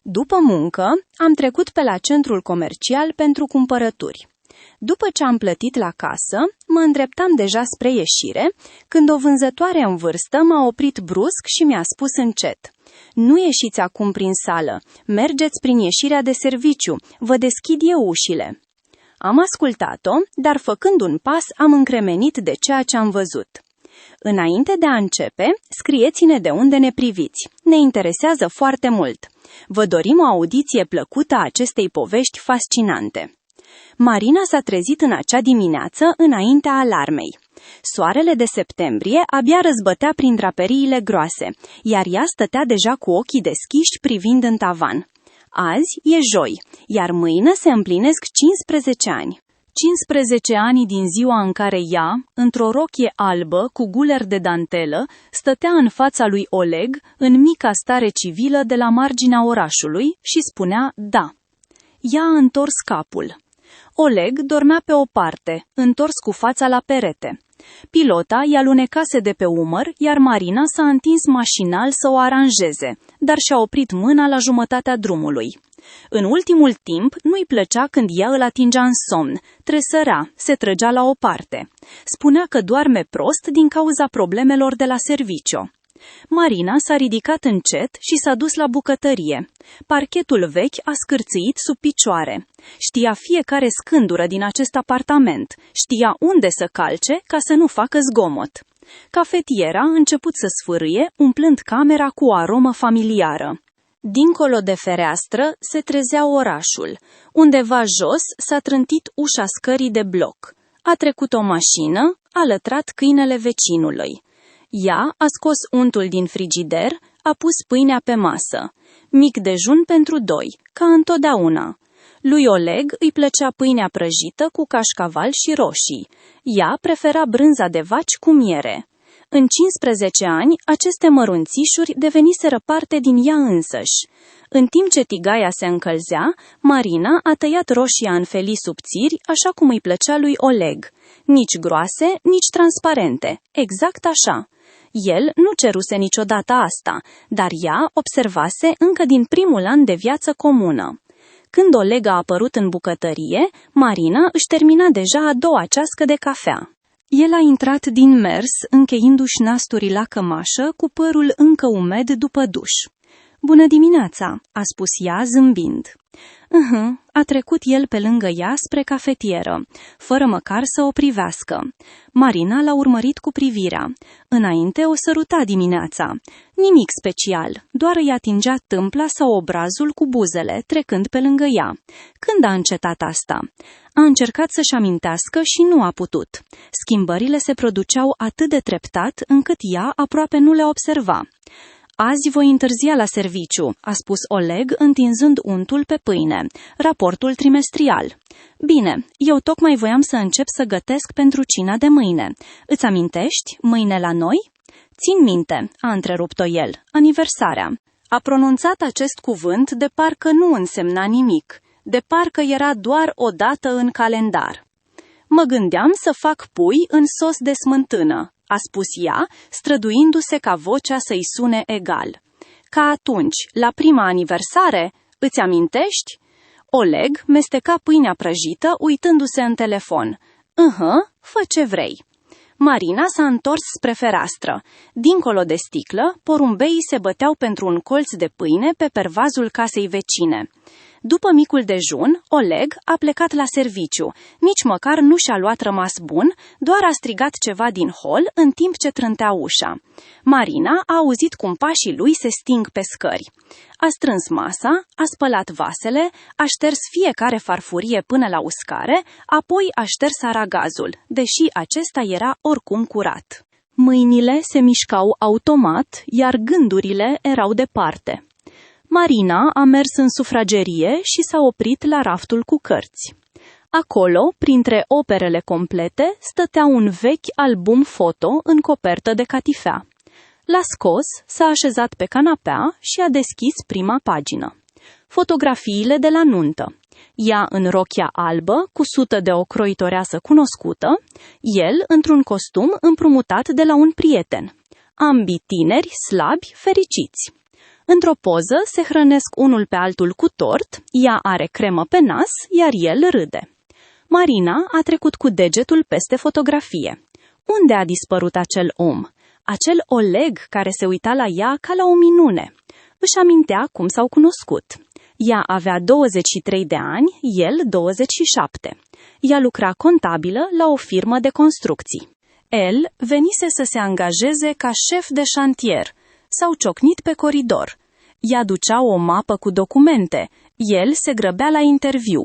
După muncă, am trecut pe la centrul comercial pentru cumpărături. După ce am plătit la casă, mă îndreptam deja spre ieșire, când o vânzătoare în vârstă m-a oprit brusc și mi-a spus încet: "Nu ieșiți acum prin sală, mergeți prin ieșirea de serviciu, vă deschid eu ușile." Am ascultat-o, dar făcând un pas am încremenit de ceea ce am văzut. Înainte de a începe, scrieți-ne de unde ne priviți. Ne interesează foarte mult. Vă dorim o audiție plăcută a acestei povești fascinante. Marina s-a trezit în acea dimineață înaintea alarmei. Soarele de septembrie abia răzbătea prin draperiile groase, iar ea stătea deja cu ochii deschiși privind în tavan. Azi e joi, iar mâine se împlinesc 15 ani. 15 ani din ziua în care ea, într-o rochie albă cu guler de dantelă, stătea în fața lui Oleg, în mica stare civilă de la marginea orașului și spunea da. Ea a întors capul. Oleg dormea pe o parte, întors cu fața la perete. Pilota i-a lunecase de pe umăr, iar Marina s-a întins mașinal să o aranjeze, dar și-a oprit mâna la jumătatea drumului. În ultimul timp, nu-i plăcea când ea îl atingea în somn, tresărea, se trăgea la o parte. Spunea că doarme prost din cauza problemelor de la serviciu. Marina s-a ridicat încet și s-a dus la bucătărie. Parchetul vechi a scârțâit sub picioare. Știa fiecare scândură din acest apartament. Știa unde să calce ca să nu facă zgomot. Cafetiera a început să sfârâie, umplând camera cu o aromă familiară. Dincolo de fereastră se trezea orașul. Undeva jos s-a trântit ușa scării de bloc. A trecut o mașină, a lătrat câinele vecinului. Ea a scos untul din frigider, a pus pâinea pe masă. Mic dejun pentru doi, ca întotdeauna. Lui Oleg îi plăcea pâinea prăjită cu cașcaval și roșii. Ea prefera brânza de vaci cu miere. În 15 ani, aceste mărunțișuri deveniseră parte din ea însăși. În timp ce tigaia se încălzea, Marina a tăiat roșia în felii subțiri, așa cum îi plăcea lui Oleg. Nici groase, nici transparente, exact așa. El nu ceruse niciodată asta, dar ea observase încă din primul an de viață comună. Când Oleg a apărut în bucătărie, Marina își termina deja a doua cească de cafea. El a intrat din mers, încheindu-și nasturii la cămașă, cu părul încă umed după duș. "Bună dimineața!" a spus ea, zâmbind. A trecut el pe lângă ea spre cafetieră, fără măcar să o privească. Marina l-a urmărit cu privirea. Înainte o săruta dimineața. Nimic special, doar îi atingea tâmpla sau obrazul cu buzele, trecând pe lângă ea. Când a încetat asta? A încercat să-și amintească și nu a putut. Schimbările se produceau atât de treptat, încât ea aproape nu le observa. "Azi voi întârzia la serviciu," a spus Oleg, întinzând untul pe pâine. "Raportul trimestrial." "Bine, eu tocmai voiam să încep să gătesc pentru cina de mâine. Îți amintești? Mâine la noi?" "Țin minte," a întrerupt-o el. "Aniversarea." A pronunțat acest cuvânt de parcă nu însemna nimic, de parcă era doar o dată în calendar. "Mă gândeam să fac pui în sos de smântână," a spus ea, străduindu-se ca vocea să-i sune egal. "Ca atunci, la prima aniversare, îți amintești?" Oleg mesteca pâinea prăjită, uitându-se în telefon. Fă ce vrei." Marina s-a întors spre fereastră. Dincolo de sticlă, porumbeii se băteau pentru un colț de pâine pe pervazul casei vecine. După micul dejun, Oleg a plecat la serviciu. Nici măcar nu și-a luat rămas bun, doar a strigat ceva din hol în timp ce trântea ușa. Marina a auzit cum pașii lui se sting pe scări. A strâns masa, a spălat vasele, a șters fiecare farfurie până la uscare, apoi a șters aragazul, deși acesta era oricum curat. Mâinile se mișcau automat, iar gândurile erau departe. Marina a mers în sufragerie și s-a oprit la raftul cu cărți. Acolo, printre operele complete, stătea un vechi album foto în copertă de catifea. L-a scos, s-a așezat pe canapea și a deschis prima pagină. Fotografiile de la nuntă. Ea în rochia albă, cusută de o croitoreasă cunoscută, el într-un costum împrumutat de la un prieten. Ambii tineri, slabi, fericiți. Într-o poză se hrănesc unul pe altul cu tort, ea are cremă pe nas, iar el râde. Marina a trecut cu degetul peste fotografie. Unde a dispărut acel om? Acel Oleg care se uita la ea ca la o minune. Își amintea cum s-au cunoscut. Ea avea 23 de ani, el 27. Ea lucra contabilă la o firmă de construcții. El venise să se angajeze ca șef de șantier. S-au ciocnit pe coridor. Ea ducea o mapă cu documente. El se grăbea la interviu.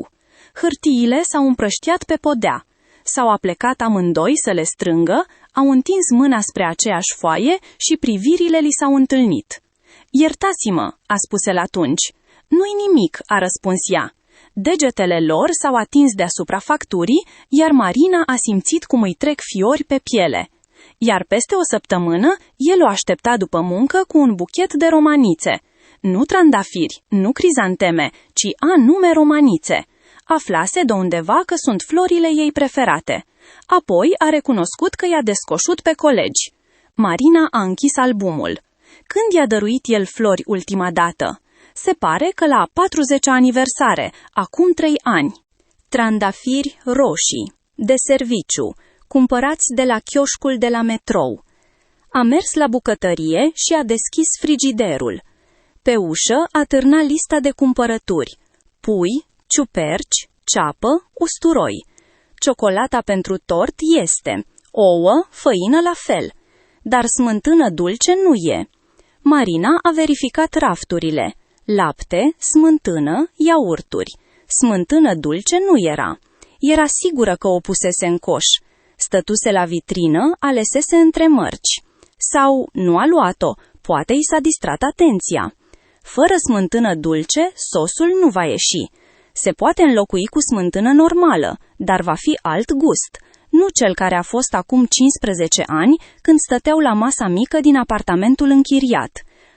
Hârtiile s-au împrăștiat pe podea. S-au aplecat amândoi să le strângă, au întins mâna spre aceeași foaie și privirile li s-au întâlnit. Iertați-mă, a spus el atunci. Nu-i nimic, a răspuns ea. Degetele lor s-au atins deasupra facturii, iar Marina a simțit cum îi trec fiori pe piele. Iar peste o săptămână, el o aștepta după muncă cu un buchet de romanițe. Nu trandafiri, nu crizanteme, ci anume romanițe. Aflase de undeva că sunt florile ei preferate. Apoi a recunoscut că i-a descoșut pe colegi. Marina a închis albumul. Când i-a dăruit el flori ultima dată? Se pare că la 40-a aniversare, acum 3 ani. Trandafiri roșii, de serviciu, cumpărați de la chioșcul de la metrou. A mers la bucătărie și a deschis frigiderul. Pe ușă atârna lista de cumpărături. Pui, ciuperci, ceapă, usturoi. Ciocolata pentru tort este. Ouă, făină la fel. Dar smântână dulce nu e. Marina a verificat rafturile. Lapte, smântână, iaurturi. Smântână dulce nu era. Era sigură că o pusese în coș. Stătuse la vitrină, alesese între mărci. Sau nu a luat-o, poate i s-a distrat atenția. Fără smântână dulce, sosul nu va ieși. Se poate înlocui cu smântână normală, dar va fi alt gust. Nu cel care a fost acum 15 ani, când stăteau la masa mică din apartamentul închiriat.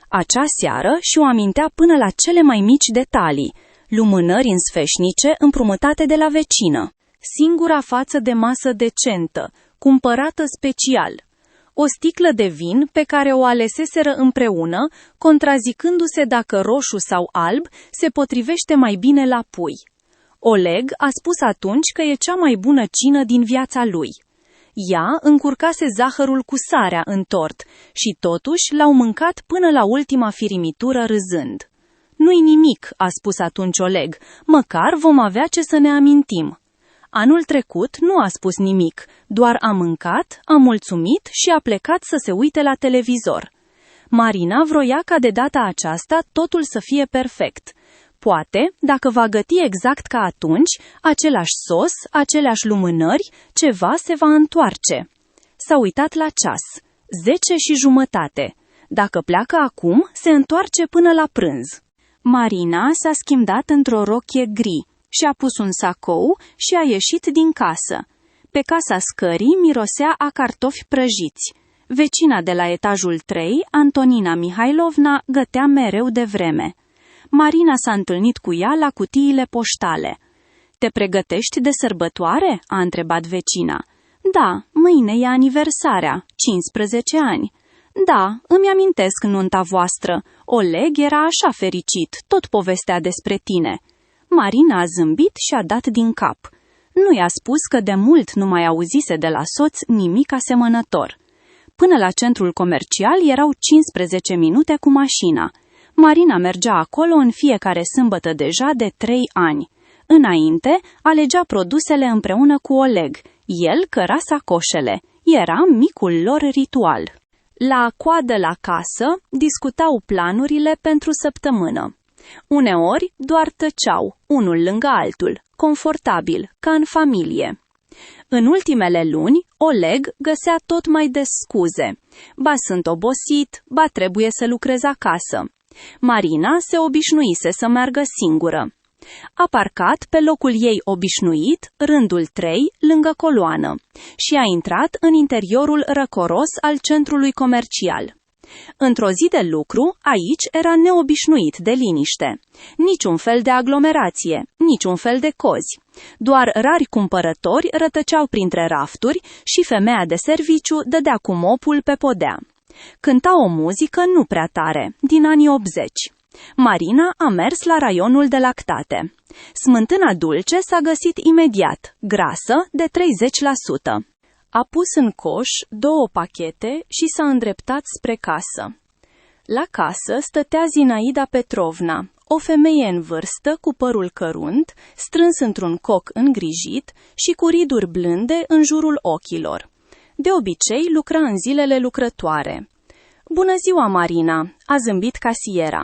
Acea seară și-o amintea până la cele mai mici detalii. Lumânări însfeșnice împrumutate de la vecină. Singura față de masă decentă, cumpărată special. O sticlă de vin pe care o aleseseră împreună, contrazicându-se dacă roșu sau alb se potrivește mai bine la pui. Oleg a spus atunci că e cea mai bună cină din viața lui. Ea încurcase zahărul cu sarea în tort și totuși l-au mâncat până la ultima firimitură râzând. Nu-i nimic, a spus atunci Oleg, măcar vom avea ce să ne amintim. Anul trecut nu a spus nimic, doar a mâncat, a mulțumit și a plecat să se uite la televizor. Marina vroia ca de data aceasta totul să fie perfect. Poate, dacă va găti exact ca atunci, același sos, aceleași lumânări, ceva se va întoarce. S-a uitat la ceas. 10:30. Dacă pleacă acum, se întoarce până la prânz. Marina s-a schimbat într-o rochie gri. Și-a pus un sacou și a ieșit din casă. Pe casa scării mirosea a cartofi prăjiți. Vecina de la etajul 3, Antonina Mihailovna, gătea mereu de vreme. Marina s-a întâlnit cu ea la cutiile poștale. Te pregătești de sărbătoare?" a întrebat vecina. Da, mâine e aniversarea, 15 ani. Da, îmi amintesc nunta voastră. Oleg era așa fericit, tot povestea despre tine." Marina a zâmbit și a dat din cap. Nu i-a spus că de mult nu mai auzise de la soț nimic asemănător. Până la centrul comercial erau 15 minute cu mașina. Marina mergea acolo în fiecare sâmbătă deja de 3 ani. Înainte, alegea produsele împreună cu Oleg. El căra sacoșele. Era micul lor ritual. La coadă la casă, discutau planurile pentru săptămână. Uneori doar tăceau, unul lângă altul, confortabil, ca în familie. În ultimele luni, Oleg găsea tot mai des scuze. Ba sunt obosit, ba trebuie să lucrez acasă. Marina se obișnuise să meargă singură. A parcat pe locul ei obișnuit, rândul 3, lângă coloană, și a intrat în interiorul răcoros al centrului comercial. Într-o zi de lucru, aici era neobișnuit de liniște. Niciun fel de aglomerație, niciun fel de cozi. Doar rari cumpărători rătăceau printre rafturi și femeia de serviciu dădea cu mopul pe podea. Cânta o muzică nu prea tare, din anii 80. Marina a mers la raionul de lactate. Smântâna dulce s-a găsit imediat, grasă, de 30%. A pus în coș 2 pachete și s-a îndreptat spre casă. La casă stătea Zinaida Petrovna, o femeie în vârstă cu părul cărunt, strâns într-un coc îngrijit și cu riduri blânde în jurul ochilor. De obicei lucra în zilele lucrătoare. "Bună ziua, Marina!" a zâmbit casiera.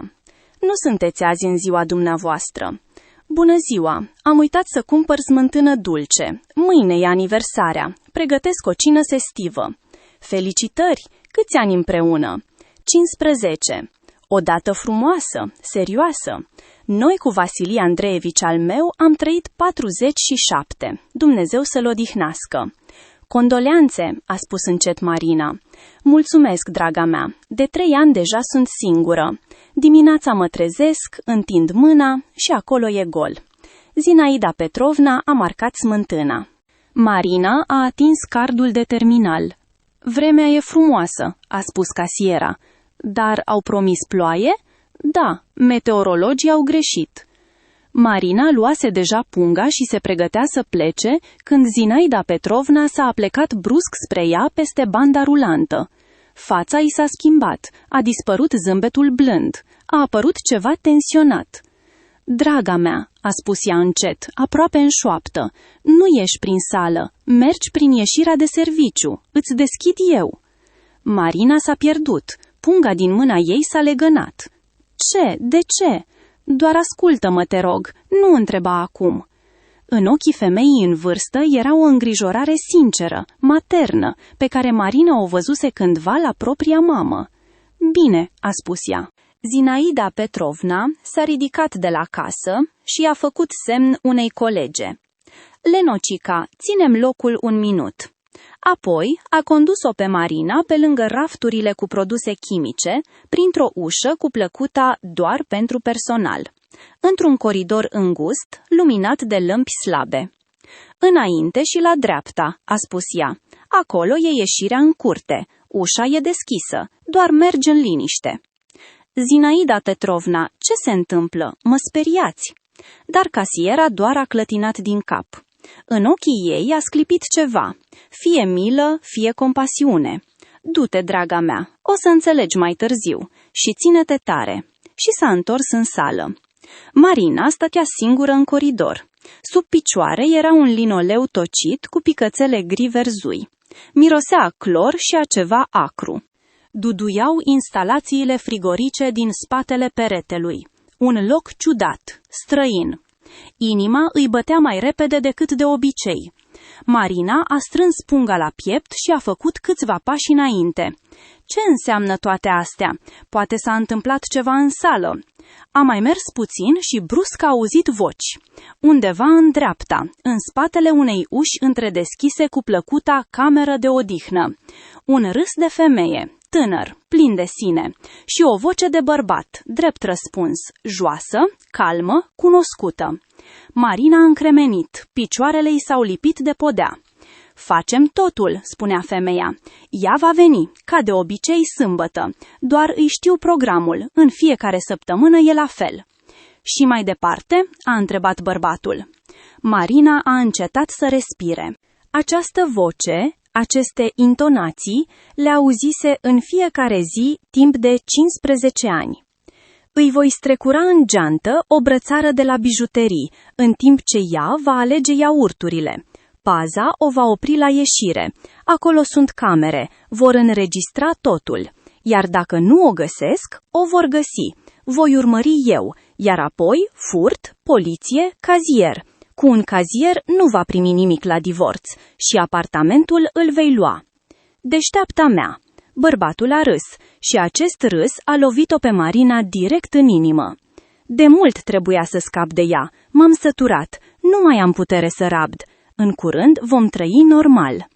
"Nu sunteți azi în ziua dumneavoastră." "Bună ziua! Am uitat să cumpăr smântână dulce. Mâine e aniversarea. Pregătesc o cină festivă." "Felicitări! Câți ani împreună?" 15. "O dată frumoasă, serioasă. Noi cu Vasilie Andreevici al meu am trăit 47. Dumnezeu să-l odihnească." "Condoleanțe," a spus încet Marina. "Mulțumesc, draga mea. De 3 ani deja sunt singură. Dimineața mă trezesc, întind mâna și acolo e gol." Zinaida Petrovna a marcat smântâna. Marina a atins cardul de terminal. "Vremea e frumoasă," a spus casiera. "Dar au promis ploaie?" "Da, meteorologii au greșit." Marina luase deja punga și se pregătea să plece, când Zinaida Petrovna s-a aplecat brusc spre ea peste banda rulantă. Fața i s-a schimbat, a dispărut zâmbetul blând, a apărut ceva tensionat. "Draga mea," a spus ea încet, aproape în șoaptă, "nu ieși prin sală, mergi prin ieșirea de serviciu, îți deschid eu." Marina s-a pierdut, punga din mâna ei s-a legănat. "Ce? De ce?" "Doar ascultă-mă, te rog, nu întreba acum." În ochii femeii în vârstă era o îngrijorare sinceră, maternă, pe care Marina o văzuse cândva la propria mamă. "Bine," a spus ea. Zinaida Petrovna s-a ridicat de la casă și a făcut semn unei colege. "Lenocica, ținem locul 1 minut." Apoi a condus-o pe Marina pe lângă rafturile cu produse chimice, printr-o ușă cu plăcuta doar pentru personal, într-un coridor îngust, luminat de lămpi slabe. "Înainte și la dreapta," a spus ea. "Acolo e ieșirea în curte. Ușa e deschisă. Doar mergi în liniște." "Zinaida Petrovna, ce se întâmplă? Mă speriați." Dar casiera doar a clătinat din cap. În ochii ei a sclipit ceva, fie milă, fie compasiune. "Du-te, draga mea, o să înțelegi mai târziu și ține-te tare." Și s-a întors în sală. Marina stătea singură în coridor. Sub picioare era un linoleu tocit cu picățele gri verzui. Mirosea a clor și a ceva acru. Duduiau instalațiile frigorice din spatele peretelui. Un loc ciudat, străin. Inima îi bătea mai repede decât de obicei. Marina a strâns punga la piept și a făcut câțiva pași înainte. Ce înseamnă toate astea? Poate s-a întâmplat ceva în sală. A mai mers puțin și brusc a auzit voci. Undeva în dreapta, în spatele unei uși întredeschise cu plăcuta cameră de odihnă. Un râs de femeie, tânăr, plin de sine, și o voce de bărbat, drept răspuns, joasă, calmă, cunoscută. Marina a încremenit, picioarele i s-au lipit de podea. "Facem totul," spunea femeia. "Ea va veni, ca de obicei sâmbătă, doar îi știu programul, în fiecare săptămână e la fel." "Și mai departe?" a întrebat bărbatul. Marina a încetat să respire. Această voce, aceste intonații, le auzise în fiecare zi timp de 15 ani. "Îi voi strecura în geantă o brățară de la bijuterii, în timp ce ea va alege iaurturile. Paza o va opri la ieșire. Acolo sunt camere, vor înregistra totul. Iar dacă nu o găsesc, o vor găsi. Voi urmări eu, iar apoi furt, poliție, cazier. Cu un cazier nu va primi nimic la divorț și apartamentul îl vei lua." "Deșteapta mea." Bărbatul a râs și acest râs a lovit-o pe Marina direct în inimă. "De mult trebuia să scap de ea. M-am săturat. Nu mai am putere să rabd. În curând vom trăi normal."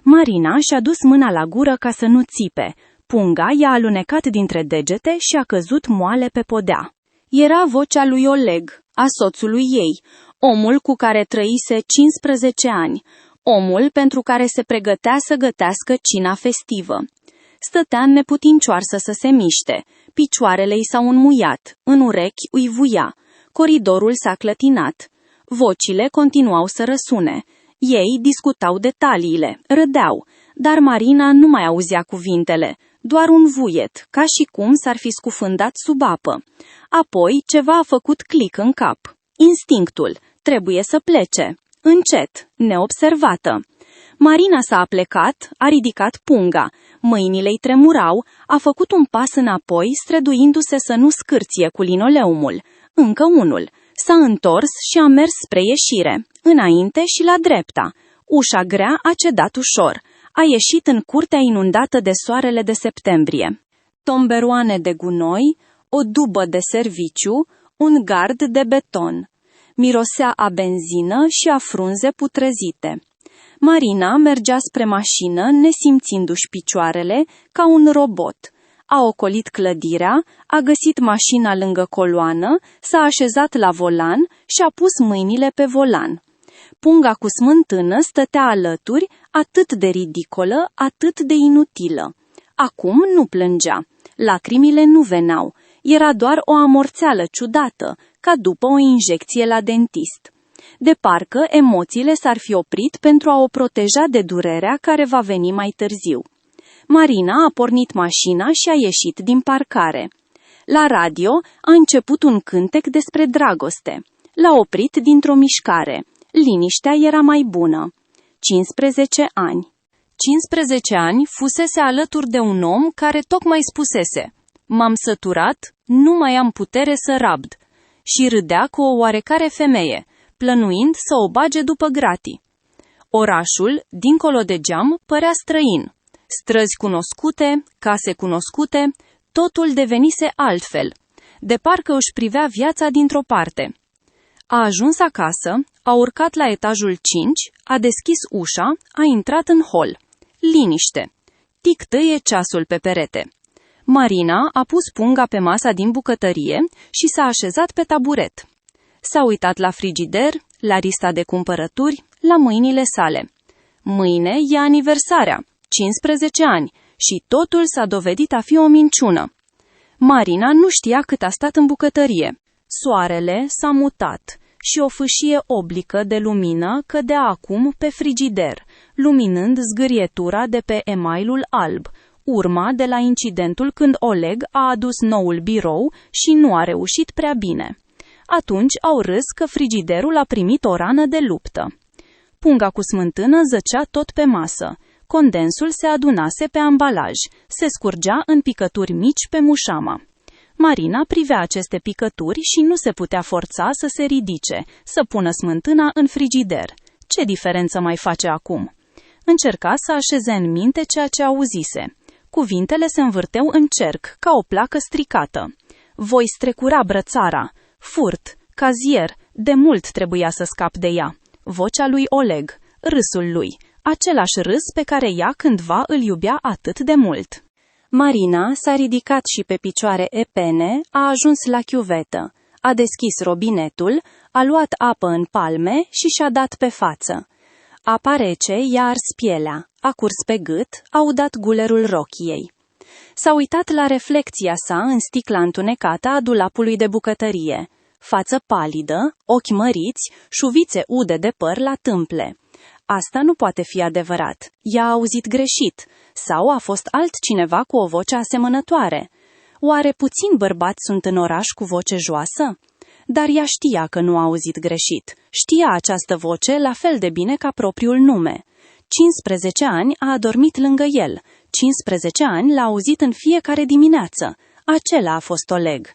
Marina și-a dus mâna la gură ca să nu țipe. Punga i-a alunecat dintre degete și a căzut moale pe podea. Era vocea lui Oleg, a soțului ei, omul cu care trăise 15 ani, omul pentru care se pregătea să gătească cina festivă. Stătea neputincioasă să se miște. Picioarele i s-au înmuiat, în urechi îi vuia. Coridorul s-a clătinat. Vocile continuau să răsune. Ei discutau detaliile, râdeau, dar Marina nu mai auzea cuvintele, doar un vuiet, ca și cum s-ar fi scufundat sub apă. Apoi ceva a făcut click în cap. Instinctul, trebuie să plece. Încet, neobservată. Marina s-a aplecat, a ridicat punga. Mâinile-i tremurau, a făcut un pas înapoi, străduindu-se să nu scârție cu linoleumul. Încă unul. S-a întors și a mers spre ieșire, înainte și la dreapta. Ușa grea a cedat ușor. A ieșit în curtea inundată de soarele de septembrie. Tomberoane de gunoi, o dubă de serviciu, un gard de beton. Mirosea a benzină și a frunze putrezite. Marina mergea spre mașină, nesimțindu-și picioarele, ca un robot. A ocolit clădirea, a găsit mașina lângă coloană, s-a așezat la volan și a pus mâinile pe volan. Punga cu smântână stătea alături, atât de ridicolă, atât de inutilă. Acum nu plângea. Lacrimile nu veneau. Era doar o amorțeală ciudată, ca după o injecție la dentist. De parcă emoțiile s-ar fi oprit pentru a o proteja de durerea care va veni mai târziu. Marina a pornit mașina și a ieșit din parcare. La radio a început un cântec despre dragoste. L-a oprit dintr-o mișcare. Liniștea era mai bună. 15 ani. 15 ani fusese alături de un om care tocmai spusese: "M-am săturat, nu mai am putere să rabd." Și râdea cu o oarecare femeie, plănuind să o bage după gratii. Orașul, dincolo de geam, părea străin. Străzi cunoscute, case cunoscute, totul devenise altfel. De parcă își privea viața dintr-o parte. A ajuns acasă, a urcat la etajul 5, a deschis ușa, a intrat în hol. Liniște. Tic-tăie ceasul pe perete. Marina a pus punga pe masa din bucătărie și s-a așezat pe taburet. S-a uitat la frigider, la lista de cumpărături, la mâinile sale. Mâine e aniversarea, 15 ani, și totul s-a dovedit a fi o minciună. Marina nu știa cât a stat în bucătărie. Soarele s-a mutat și o fâșie oblică de lumină cădea acum pe frigider, luminând zgârietura de pe emailul alb, urma de la incidentul când Oleg a adus noul birou și nu a reușit prea bine. Atunci au râs că frigiderul a primit o rană de luptă. Punga cu smântână zăcea tot pe masă. Condensul se adunase pe ambalaj, se scurgea în picături mici pe mușama. Marina privea aceste picături și nu se putea forța să se ridice, să pună smântâna în frigider. Ce diferență mai face acum? Încerca să așeze în minte ceea ce auzise. Cuvintele se învârteau în cerc, ca o placă stricată. Voi strecura brățara. Furt, cazier, de mult trebuia să scap de ea. Vocea lui Oleg, râsul lui, același râs pe care ea cândva îl iubea atât de mult. Marina s-a ridicat și pe picioare epene, a ajuns la chiuvetă, a deschis robinetul, a luat apă în palme și și-a dat pe față. Apa rece i-a ars pielea, a curs pe gât, a udat gulerul rochiei. S-a uitat la reflecția sa în sticla întunecată a dulapului de bucătărie. Față palidă, ochi măriți, șuvițe ude de păr la tâmple. Asta nu poate fi adevărat. Ea a auzit greșit. Sau a fost altcineva cu o voce asemănătoare. Oare puțini bărbați sunt în oraș cu voce joasă? Dar ea știa că nu a auzit greșit. Știa această voce la fel de bine ca propriul nume. 15 ani a adormit lângă el. 15 ani l-a auzit în fiecare dimineață. Acela a fost Oleg.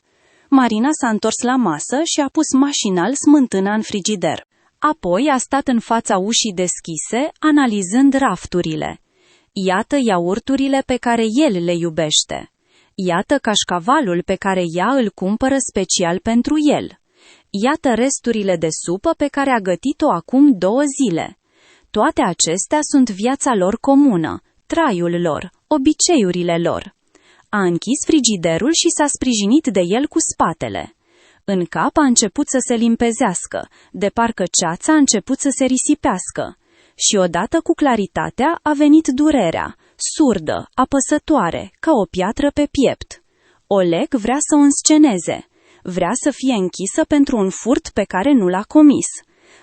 Marina s-a întors la masă și a pus mașinal smântâna în frigider. Apoi a stat în fața ușii deschise, analizând rafturile. Iată iaurturile pe care el le iubește. Iată cașcavalul pe care ea îl cumpără special pentru el. Iată resturile de supă pe care a gătit-o acum 2 zile. Toate acestea sunt viața lor comună, traiul lor, obiceiurile lor. A închis frigiderul și s-a sprijinit de el cu spatele. În cap a început să se limpezească, de parcă ceața a început să se risipească. Și odată cu claritatea a venit durerea, surdă, apăsătoare, ca o piatră pe piept. Oleg vrea să o însceneze. Vrea să fie închisă pentru un furt pe care nu l-a comis.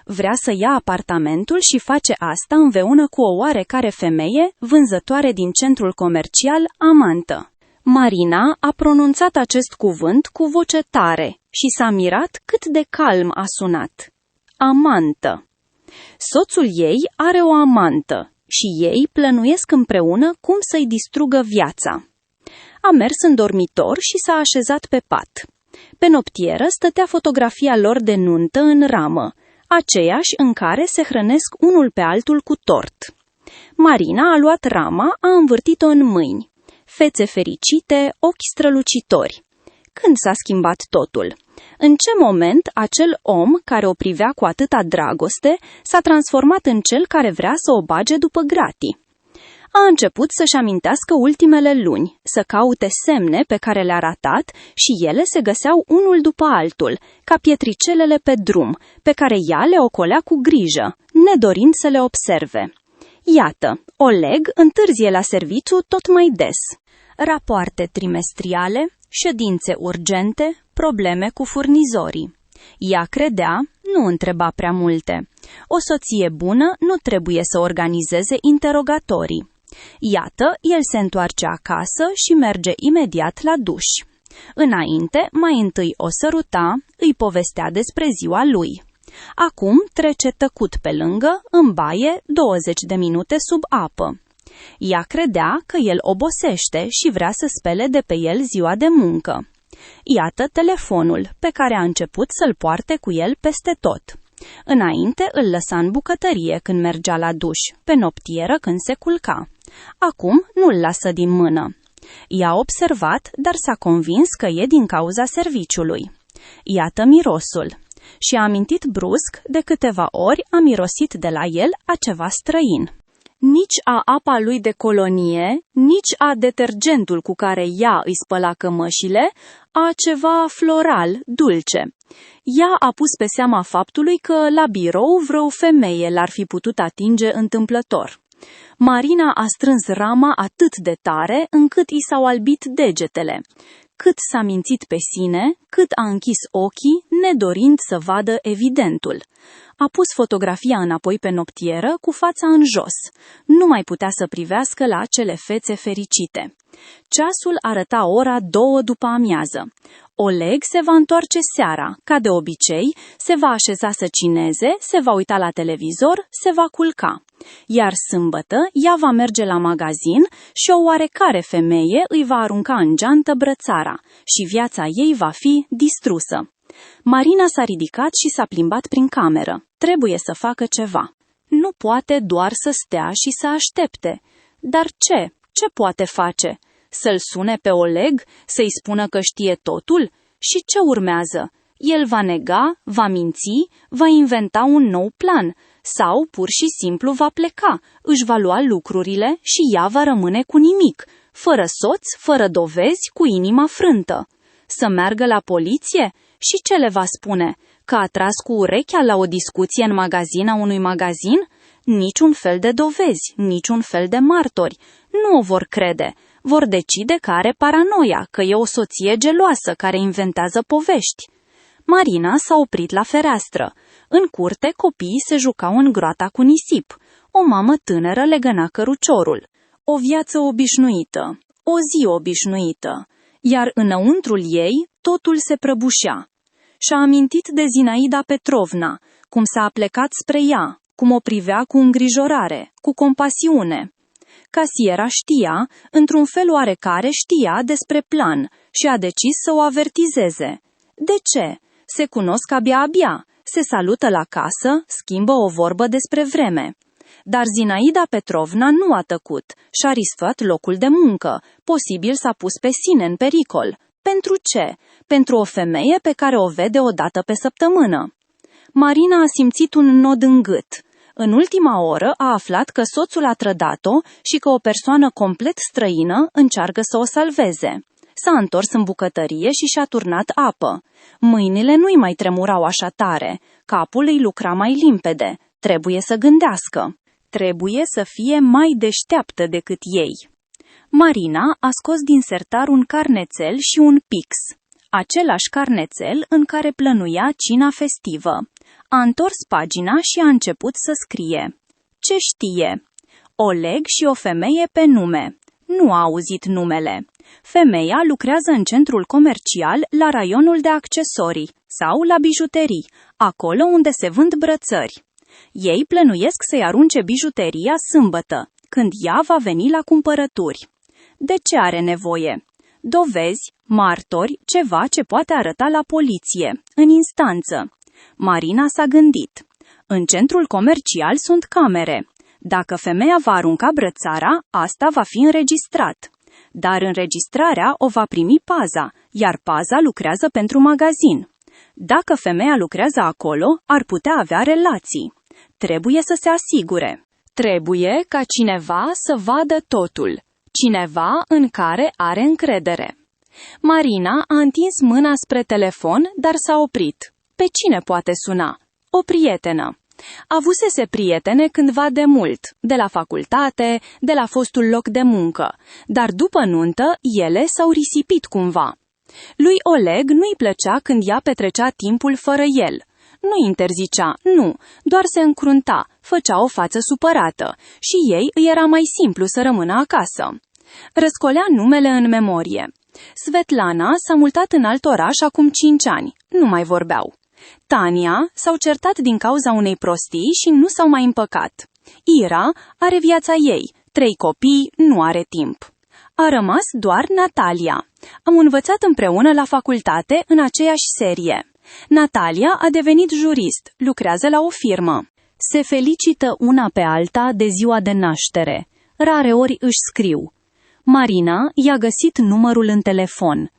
Vrea să ia apartamentul și face asta împreună cu o oarecare femeie, vânzătoare din centrul comercial, amantă. Marina a pronunțat acest cuvânt cu voce tare și s-a mirat cât de calm a sunat. Amantă. Soțul ei are o amantă și ei plănuiesc împreună cum să-i distrugă viața. A mers în dormitor și s-a așezat pe pat. Pe noptieră stătea fotografia lor de nuntă în ramă, aceeași în care se hrănesc unul pe altul cu tort. Marina a luat rama, a învârtit-o în mâini. Fețe fericite, ochi strălucitori. Când s-a schimbat totul? În ce moment acel om care o privea cu atâta dragoste s-a transformat în cel care vrea să o bage după gratii? A început să-și amintească ultimele luni, să caute semne pe care le-a ratat și ele se găseau unul după altul, ca pietricelele pe drum, pe care ea le ocolea cu grijă, nedorind să le observe. Iată, Oleg întârzie la serviciu tot mai des. Rapoarte trimestriale, ședințe urgente, probleme cu furnizorii. Ea credea, nu întreba prea multe. O soție bună nu trebuie să organizeze interogatorii. Iată, el se întoarce acasă și merge imediat la duș. Înainte, mai întâi o săruta, îi povestea despre ziua lui. Acum trece tăcut pe lângă, în baie, 20 de minute sub apă. Ea credea că el obosește și vrea să spele de pe el ziua de muncă. Iată telefonul, pe care a început să-l poarte cu el peste tot. Înainte îl lăsa în bucătărie când mergea la duș, pe noptieră când se culca. Acum nu-l lasă din mână. I-a observat, dar s-a convins că e din cauza serviciului. Iată mirosul. Și a amintit brusc, de câteva ori a mirosit de la el a ceva străin. Nici a apa lui de colonie, nici a detergentul cu care ea îi spăla cămășile, a ceva floral, dulce. Ea a pus pe seama faptului că la birou vreo femeie l-ar fi putut atinge întâmplător. Marina a strâns rama atât de tare încât i s-au albit degetele. Cât s-a mințit pe sine, cât a închis ochii, nedorind să vadă evidentul. A pus fotografia înapoi pe noptieră, cu fața în jos. Nu mai putea să privească la acele fețe fericite. Ceasul arăta ora 2 după amiază. Oleg se va întoarce seara, ca de obicei, se va așeza să cineze, se va uita la televizor, se va culca. Iar sâmbătă, ea va merge la magazin și o oarecare femeie îi va arunca în geantă brățara și viața ei va fi distrusă. Marina s-a ridicat și s-a plimbat prin cameră. Trebuie să facă ceva. Nu poate doar să stea și să aștepte. Dar ce? Ce poate face? Să-l sune pe Oleg? Să-i spună că știe totul? Și ce urmează? El va nega, va minți, va inventa un nou plan sau pur și simplu va pleca, își va lua lucrurile și ea va rămâne cu nimic, fără soț, fără dovezi, cu inima frântă. Să meargă la poliție? Și ce le va spune? Că a tras cu urechea la o discuție în magazin a unui magazin? Niciun fel de dovezi, niciun fel de martori. Nu o vor crede. Vor decide că are paranoia, că e o soție geloasă care inventează povești. Marina s-a oprit la fereastră. În curte, copiii se jucau în groata cu nisip. O mamă tânără legăna căruciorul. O viață obișnuită, o zi obișnuită. Iar înăuntrul ei, totul se prăbușea. Și-a amintit de Zinaida Petrovna, cum s-a aplecat spre ea, cum o privea cu îngrijorare, cu compasiune. Casiera știa, într-un fel oarecare știa despre plan și a decis să o avertizeze. De ce? Se cunosc abia, se salută la casă, schimbă o vorbă despre vreme. Dar Zinaida Petrovna nu a tăcut și-a riscat locul de muncă, posibil s-a pus pe sine în pericol. Pentru ce? Pentru o femeie pe care o vede o dată pe săptămână. Marina a simțit un nod în gât. În ultima oră a aflat că soțul a trădat-o și că o persoană complet străină încearcă să o salveze. S-a întors în bucătărie și și-a turnat apă. Mâinile nu-i mai tremurau așa tare, capul îi lucra mai limpede. Trebuie să gândească. Trebuie să fie mai deșteaptă decât ei. Marina a scos din sertar un carnețel și un pix, același carnețel în care plănuia cina festivă. A întors pagina și a început să scrie. Ce știe? Oleg și o femeie pe nume. Nu a auzit numele. Femeia lucrează în centrul comercial la raionul de accesorii sau la bijuterii, acolo unde se vând brățări. Ei plănuiesc să-i arunce bijuteria sâmbătă, când ea va veni la cumpărături. De ce are nevoie? Dovezi, martori, ceva ce poate arăta la poliție, în instanță. Marina s-a gândit. În centrul comercial sunt camere. Dacă femeia va arunca brățara, asta va fi înregistrat. Dar înregistrarea o va primi paza, iar paza lucrează pentru magazin. Dacă femeia lucrează acolo, ar putea avea relații. Trebuie să se asigure. Trebuie ca cineva să vadă totul. Cineva în care are încredere. Marina a întins mâna spre telefon, dar s-a oprit. Pe cine poate suna? O prietenă. Avusese prietene cândva de mult, de la facultate, de la fostul loc de muncă, dar după nuntă ele s-au risipit cumva. Lui Oleg nu-i plăcea când ea petrecea timpul fără el. Nu interzicea, nu, doar se încrunta, făcea o față supărată și ei îi era mai simplu să rămână acasă. Răscolea numele în memorie. Svetlana s-a mutat în alt oraș acum 5 ani, nu mai vorbeau. Tania s-au certat din cauza unei prostii și nu s-au mai împăcat. Ira are viața ei, 3 copii, nu are timp. A rămas doar Natalia. Am învățat împreună la facultate în aceeași serie. Natalia a devenit jurist, lucrează la o firmă. Se felicită una pe alta de ziua de naștere. Rareori își scriu. Marina i-a găsit numărul în telefon.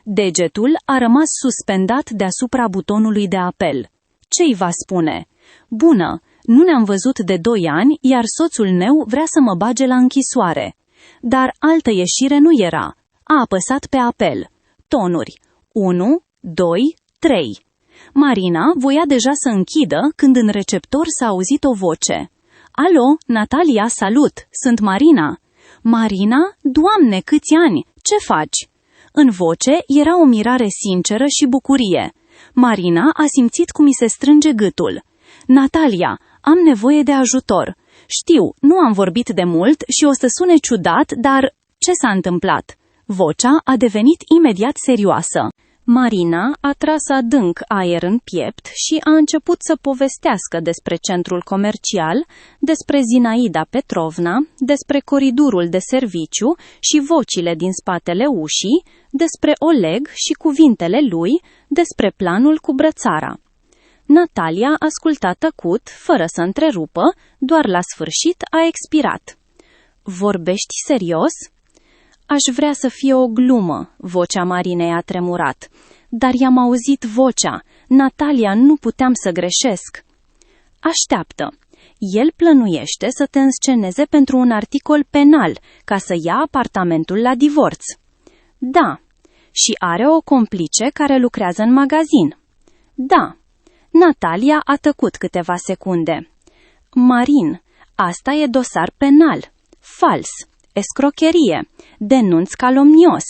Degetul a rămas suspendat deasupra butonului de apel. Ce-i va spune? Bună, nu ne-am văzut de 2 ani, iar soțul meu vrea să mă bage la închisoare. Dar altă ieșire nu era. A apăsat pe apel. Tonuri. 1, 2, 3. Marina voia deja să închidă când în receptor s-a auzit o voce. Alo, Natalia, salut, sunt Marina. Marina? Doamne, câți ani? Ce faci? În voce era o mirare sinceră și bucurie. Marina a simțit cum i se strânge gâtul. Natalia, am nevoie de ajutor. Știu, nu am vorbit de mult și o să sune ciudat, dar ce s-a întâmplat? Vocea a devenit imediat serioasă. Marina a tras adânc aer în piept și a început să povestească despre centrul comercial, despre Zinaida Petrovna, despre coridorul de serviciu și vocile din spatele ușii, despre Oleg și cuvintele lui, despre planul cu brățara. Natalia asculta tăcut, fără să întrerupă, doar la sfârșit a expirat. Vorbești serios? Aș vrea să fie o glumă, vocea Marinei a tremurat. Dar i-am auzit vocea. Natalia, nu puteam să greșesc. Așteaptă. El plănuiește să te însceneze pentru un articol penal, ca să ia apartamentul la divorț. Da. Și are o complice care lucrează în magazin. Da. Natalia a tăcut câteva secunde. Marin, asta e dosar penal. Fals. Escrocherie, denunț calomnios.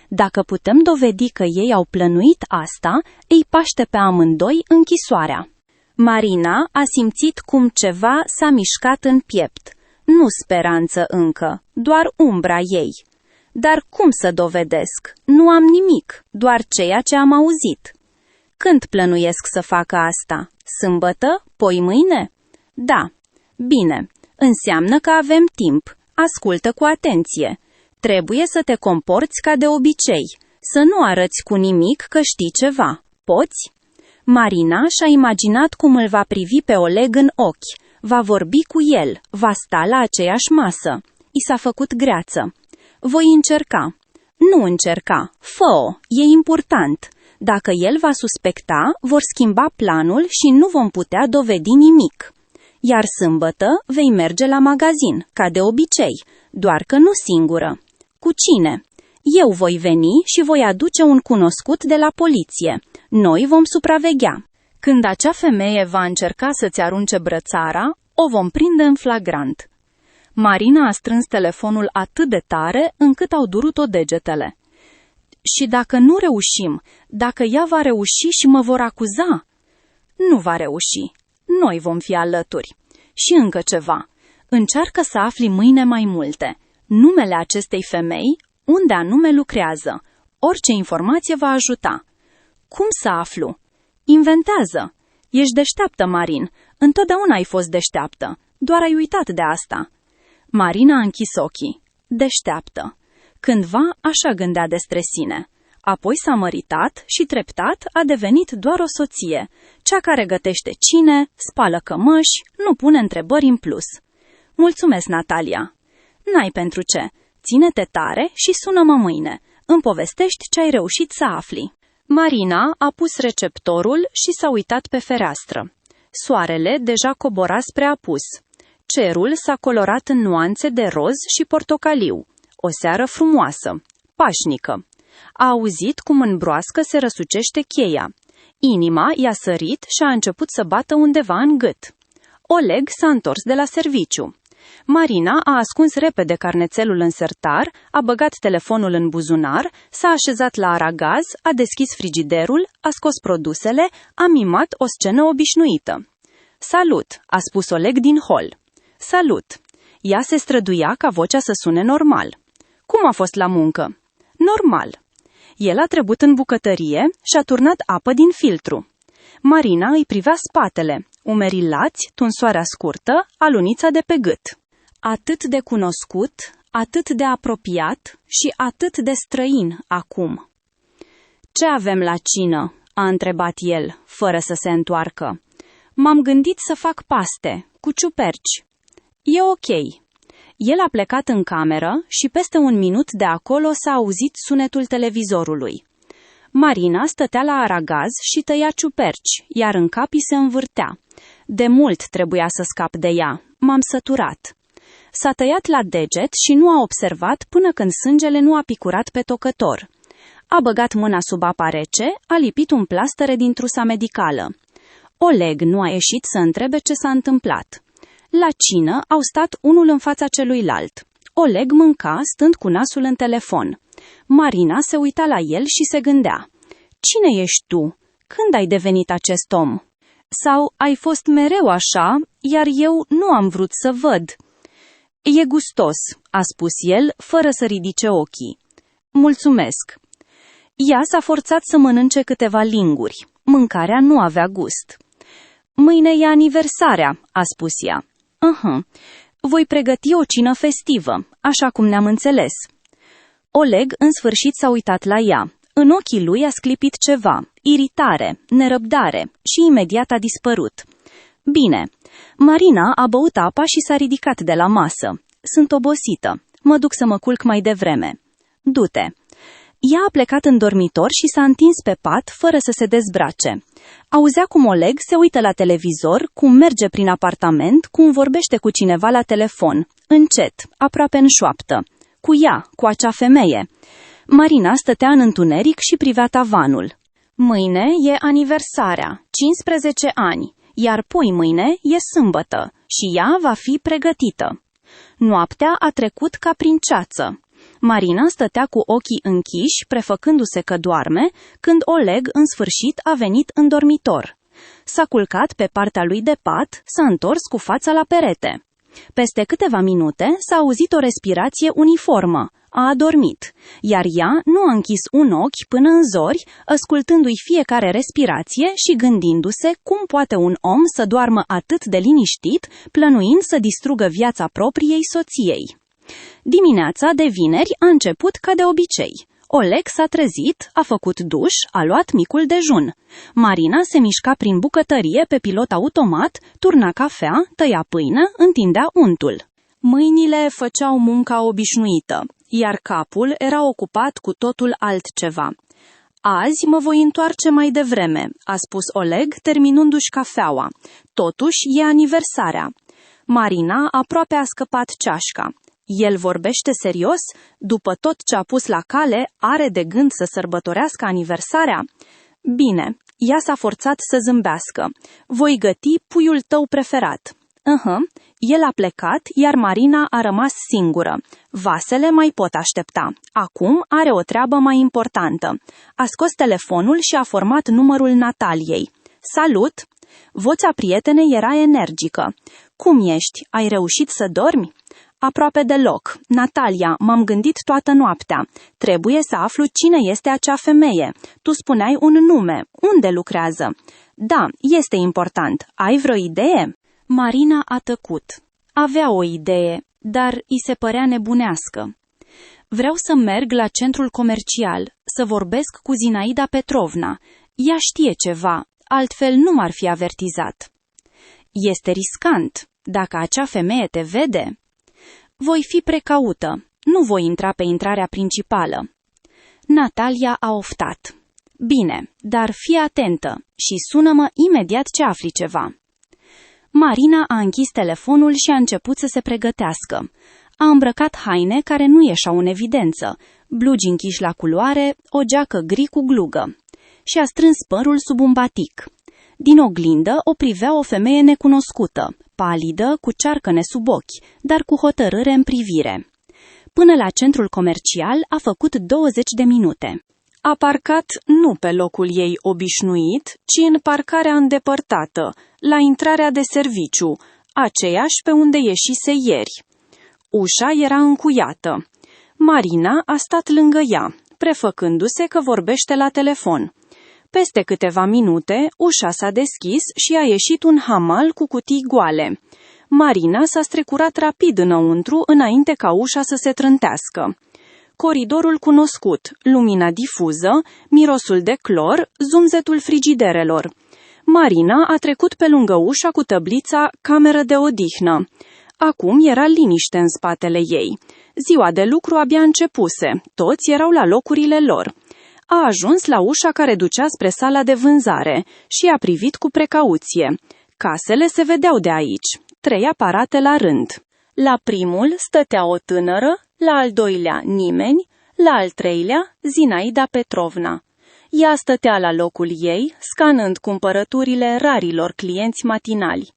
Dacă putem dovedi că ei au plănuit asta, îi paște pe amândoi închisoarea. Marina a simțit cum ceva s-a mișcat în piept. Nu speranță încă, doar umbra ei. Dar cum să dovedesc? Nu am nimic, doar ceea ce am auzit. Când plănuiesc să facă asta? Sâmbătă? Poi mâine? Da. Bine, înseamnă că avem timp. Ascultă cu atenție. Trebuie să te comporți ca de obicei, să nu arăți cu nimic că știi ceva. Poți? Marina și-a imaginat cum îl va privi pe Oleg în ochi, va vorbi cu el, va sta la aceeași masă. I s-a făcut greață. Voi încerca. Nu încerca. Fă-o, e important. Dacă el va suspecta, vor schimba planul și nu vom putea dovedi nimic. Iar sâmbătă vei merge la magazin, ca de obicei, doar că nu singură. Cu cine? Eu voi veni și voi aduce un cunoscut de la poliție. Noi vom supraveghea. Când acea femeie va încerca să-ți arunce brățara, O vom prinde în flagrant. Marina a strâns telefonul atât de tare încât au durut-o degetele. Și dacă nu reușim, dacă ea va reuși și mă vor acuza? Nu va reuși. Noi vom fi alături. Și încă ceva. Încearcă să afli mâine mai multe. Numele acestei femei, unde anume lucrează. Orice informație va ajuta. Cum să aflu? Inventează. Ești deșteaptă, Marin. Întotdeauna ai fost deșteaptă. Doar ai uitat de asta. Marina a închis ochii. Deșteaptă. Cândva așa gândea despre sine. Apoi s-a măritat și treptat a devenit doar o soție, cea care gătește cine, spală cămăși, nu pune întrebări în plus. Mulțumesc, Natalia. N-ai pentru ce. Ține-te tare și sună-mă mâine. Îmi povestești ce ai reușit să afli. Marina a pus receptorul și s-a uitat pe fereastră. Soarele deja cobora spre apus. Cerul s-a colorat în nuanțe de roz și portocaliu. O seară frumoasă, pașnică. A auzit cum în broască se răsucește cheia. Inima i-a sărit și a început să bată undeva în gât. Oleg s-a întors de la serviciu. Marina a ascuns repede carnețelul în sertar, a băgat telefonul în buzunar, s-a așezat la aragaz, a deschis frigiderul, a scos produsele, a mimat o scenă obișnuită. Salut, a spus Oleg din hol. Salut. Ea se străduia ca vocea să sune normal. Cum a fost la muncă? Normal. El a trebut în bucătărie și a turnat apă din filtru. Marina îi privea spatele, umerii lați, tunsoarea scurtă, alunița de pe gât. Atât de cunoscut, atât de apropiat și atât de străin acum. Ce avem la cină? A întrebat el, fără să se întoarcă. M-am gândit să fac paste, cu ciuperci. E ok. El a plecat în cameră și peste un minut de acolo s-a auzit sunetul televizorului. Marina stătea la aragaz și tăia ciuperci, iar în cap îi se învârtea. De mult trebuia să scap de ea. M-am săturat. S-a tăiat la deget și nu a observat până când sângele nu a picurat pe tocător. A băgat mâna sub apa rece, a lipit un plastere din trusa medicală. Oleg nu a ieșit să întrebe ce s-a întâmplat. La cină au stat unul în fața celuilalt. Oleg mânca stând cu nasul în telefon. Marina se uita la el și se gândea. Cine ești tu? Când ai devenit acest om? Sau ai fost mereu așa, iar eu nu am vrut să văd? E gustos, a spus el, fără să ridice ochii. Mulțumesc. Ea s-a forțat să mănânce câteva linguri. Mâncarea nu avea gust. Mâine e aniversarea, a spus ea. Voi pregăti o cină festivă, așa cum ne-am înțeles. Oleg în sfârșit s-a uitat la ea. În ochii lui a sclipit ceva, iritare, nerăbdare și imediat a dispărut. Bine, Marina a băut apa și s-a ridicat de la masă. Sunt obosită, mă duc să mă culc mai devreme. Du-te. Ea a plecat în dormitor și s-a întins pe pat fără să se dezbrace. Auzea cum Oleg se uită la televizor, cum merge prin apartament, cum vorbește cu cineva la telefon, încet, aproape în șoaptă. Cu ea, cu acea femeie. Marina stătea în întuneric și privea tavanul. Mâine e aniversarea, 15 ani, iar poi mâine e sâmbătă și ea va fi pregătită. Noaptea a trecut ca prin ceață. Marina stătea cu ochii închiși, prefăcându-se că doarme, când Oleg, în sfârșit, a venit în dormitor. S-a culcat pe partea lui de pat, s-a întors cu fața la perete. Peste câteva minute s-a auzit o respirație uniformă. A adormit, iar ea nu a închis un ochi până în zori, ascultându-i fiecare respirație și gândindu-se cum poate un om să doarmă atât de liniștit, plănuind să distrugă viața propriei soției. Dimineața de vineri a început ca de obicei. Oleg s-a trezit, a făcut duș, a luat micul dejun. Marina se mișca prin bucătărie pe pilot automat, turna cafea, tăia pâine, întindea untul. Mâinile făceau munca obișnuită, iar capul era ocupat cu totul altceva. Azi mă voi întoarce mai devreme, a spus Oleg, terminându-și cafeaua. Totuși e aniversarea. Marina aproape a scăpat ceașca. El vorbește serios? După tot ce a pus la cale, are de gând să sărbătorească aniversarea? Bine, ea s-a forțat să zâmbească. Voi găti puiul tău preferat. El a plecat, iar Marina a rămas singură. Vasele mai pot aștepta. Acum are o treabă mai importantă. A scos telefonul și a format numărul Nataliei. Salut! Vocea prietenei era energică. Cum ești? Ai reușit să dormi? Aproape deloc. Natalia, m-am gândit toată noaptea. Trebuie să aflu cine este acea femeie. Tu spuneai un nume. Unde lucrează? Da, este important. Ai vreo idee? Marina a tăcut. Avea o idee, dar îi se părea nebunească. Vreau să merg la centrul comercial, să vorbesc cu Zinaida Petrovna. Ea știe ceva, altfel nu m-ar fi avertizat. Este riscant. Dacă acea femeie te vede... Voi fi precaută. Nu voi intra pe intrarea principală. Natalia a oftat. Bine, dar fii atentă și sună-mă imediat ce afli ceva. Marina a închis telefonul și a început să se pregătească. A îmbrăcat haine care nu ieșeau în evidență, blugi închiși la culoare, o geacă gri cu glugă. Și a strâns părul sub un batic. Din oglindă o privea o femeie necunoscută, palidă, cu cearcăne sub ochi, dar cu hotărâre în privire. Până la centrul comercial a făcut 20 de minute. A parcat nu pe locul ei obișnuit, ci în parcarea îndepărtată, la intrarea de serviciu, aceeași pe unde ieșise ieri. Ușa era încuiată. Marina a stat lângă ea, prefăcându-se că vorbește la telefon. Peste câteva minute, ușa s-a deschis și a ieșit un hamal cu cutii goale. Marina s-a strecurat rapid înăuntru, înainte ca ușa să se trântească. Coridorul cunoscut, lumina difuză, mirosul de clor, zumzetul frigiderelor. Marina a trecut pe lângă ușa cu tăblița cameră de odihnă. Acum era liniște în spatele ei. Ziua de lucru abia începuse, toți erau la locurile lor. A ajuns la ușa care ducea spre sala de vânzare și a privit cu precauție. Casele se vedeau de aici, 3 aparate la rând. La primul stătea o tânără, la al doilea nimeni, la al treilea Zinaida Petrovna. Ea stătea la locul ei, scanând cumpărăturile rarilor clienți matinali.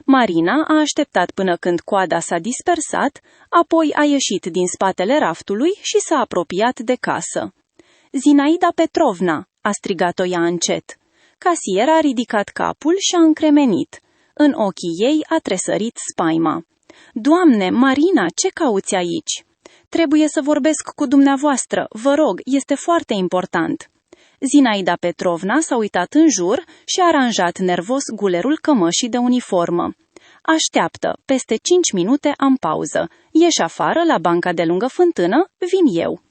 Marina a așteptat până când coada s-a dispersat, apoi a ieșit din spatele raftului și s-a apropiat de casă. Zinaida Petrovna, a strigat-o ea încet. Casiera a ridicat capul și a încremenit. În ochii ei a tresărit spaima. Doamne, Marina, ce cauți aici? Trebuie să vorbesc cu dumneavoastră, vă rog, este foarte important. Zinaida Petrovna s-a uitat în jur și a aranjat nervos gulerul cămășii de uniformă. Așteaptă, peste 5 minute am pauză. Ieși afară la banca de lângă fântână, vin eu.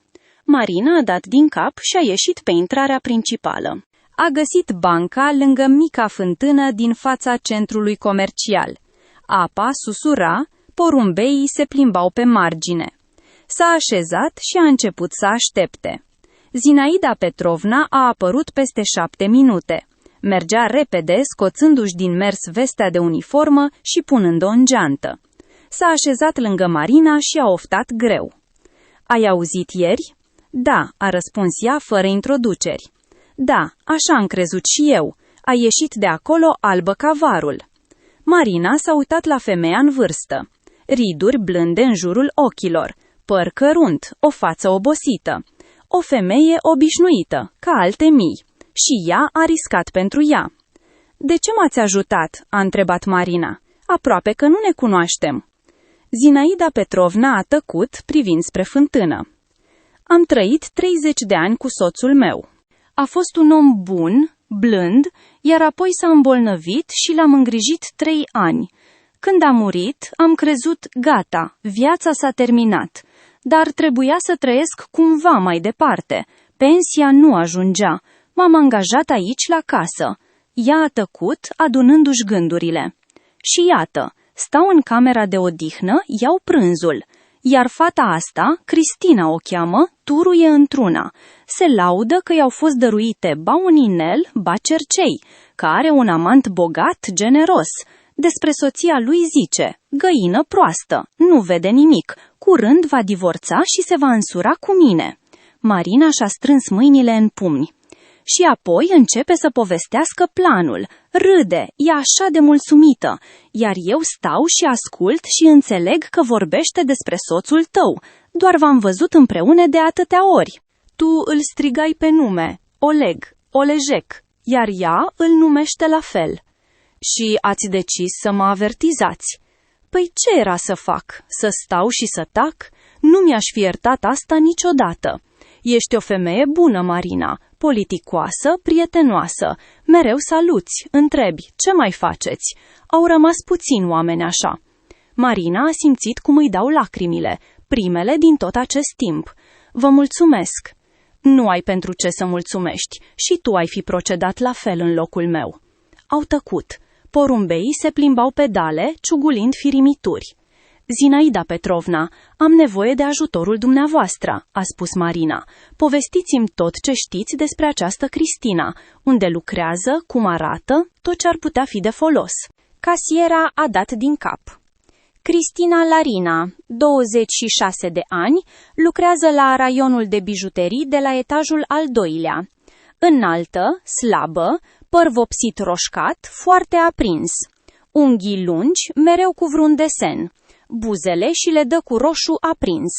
Marina a dat din cap și a ieșit pe intrarea principală. A găsit banca lângă mica fântână din fața centrului comercial. Apa susura, porumbeii se plimbau pe margine. S-a așezat și a început să aștepte. Zinaida Petrovna a apărut peste 7 minute. Mergea repede, scoțându-și din mers vestea de uniformă și punând-o în geantă. S-a așezat lângă Marina și a oftat greu. Ai auzit ieri? Da, a răspuns ea fără introduceri. Da, așa am crezut și eu. A ieșit de acolo albă ca varul. Marina s-a uitat la femeia în vârstă. Riduri blânde în jurul ochilor, păr cărunt, o față obosită. O femeie obișnuită, ca alte mii. Și ea a riscat pentru ea. De ce m-ați ajutat?" a întrebat Marina. Aproape că nu ne cunoaștem. Zinaida Petrovna a tăcut, privind spre fântână. Am trăit 30 de ani cu soțul meu. A fost un om bun, blând, iar apoi s-a îmbolnăvit și l-am îngrijit 3 ani. Când a murit, am crezut, gata, viața s-a terminat. Dar trebuia să trăiesc cumva mai departe. Pensia nu ajungea. M-am angajat aici la casă. Ea a tăcut, adunându-și gândurile. Și iată, stau în camera de odihnă, iau prânzul. Iar fata asta, Cristina o cheamă, turuie într-una. Se laudă că i-au fost dăruite ba un inel, ba cercei, că are un amant bogat, generos. Despre soția lui zice, găină proastă, nu vede nimic, curând va divorța și se va însura cu mine. Marina și-a strâns mâinile în pumni. Și apoi începe să povestească planul. Râde, e așa de mulțumită, iar eu stau și ascult și înțeleg că vorbește despre soțul tău. Doar v-am văzut împreună de atâtea ori. Tu îl strigai pe nume, Oleg, Olejec, iar ea îl numește la fel. Și ați decis să mă avertizați. Păi ce era să fac? Să stau și să tac? Nu mi-aș fi iertat asta niciodată. Ești o femeie bună, Marina, politicoasă, prietenoasă. Mereu saluți, întrebi, ce mai faceți? Au rămas puțini oameni așa. Marina a simțit cum îi dau lacrimile, primele din tot acest timp. Vă mulțumesc. Nu ai pentru ce să mulțumești, și tu ai fi procedat la fel în locul meu. Au tăcut. Porumbeii se plimbau pe dale, ciugulind firimituri. Zinaida Petrovna, am nevoie de ajutorul dumneavoastră, a spus Marina. Povestiți-mi tot ce știți despre această Cristina, unde lucrează, cum arată, tot ce ar putea fi de folos. Casiera a dat din cap. Cristina Larina, 26 de ani, lucrează la raionul de bijuterii de la etajul al doilea. Înaltă, slabă, păr vopsit roșcat, foarte aprins. Unghii lungi, mereu cu vreun desen. Buzele și le dă cu roșu aprins.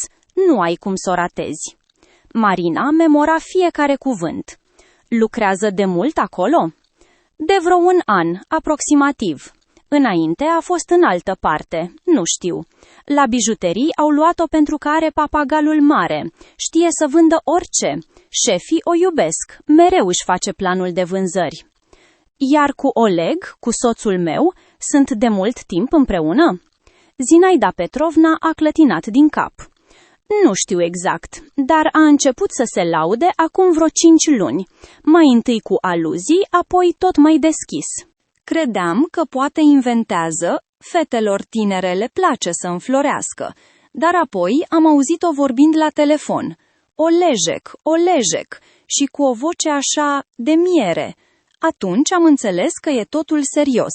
Nu ai cum să o ratezi. Marina memora fiecare cuvânt. Lucrează de mult acolo? De vreo un an, aproximativ. Înainte a fost în altă parte, nu știu. La bijuterii au luat-o pentru că are papagalul mare. Știe să vândă orice. Șefii o iubesc, mereu își face planul de vânzări. Iar cu Oleg, cu soțul meu, sunt de mult timp împreună? Zinaida Petrovna a clătinat din cap. Nu știu exact, dar a început să se laude acum vreo 5 luni. Mai întâi cu aluzii, apoi tot mai deschis. Credeam că poate inventează, fetelor tinere le place să înflorească, dar apoi am auzit-o vorbind la telefon. Olejec, Olejec, și cu o voce așa de miere. Atunci am înțeles că e totul serios.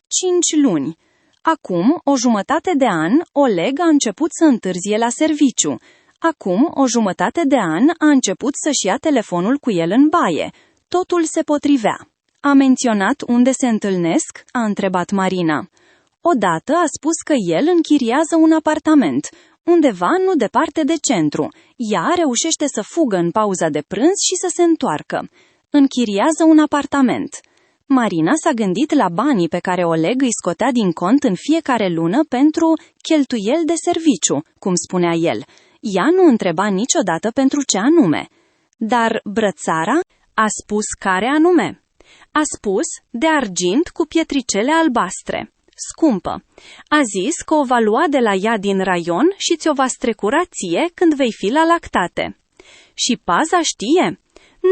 5 luni. Acum, o jumătate de an, Oleg a început să întârzie la serviciu. Acum, o jumătate de an, a început să-și ia telefonul cu el în baie. Totul se potrivea. A menționat unde se întâlnesc? A întrebat Marina. Odată a spus că el închiriază un apartament, undeva nu departe de centru. Ea reușește să fugă în pauza de prânz și să se întoarcă. Închiriază un apartament. Marina s-a gândit la banii pe care Oleg îi scotea din cont în fiecare lună pentru cheltuieli de serviciu, cum spunea el. Ea nu întreba niciodată pentru ce anume. Dar brățara? A spus care anume. A spus de argint cu pietricele albastre. Scumpă. A zis că o va lua de la ea din raion și ți-o va strecura ție când vei fi la lactate. Și paza știe?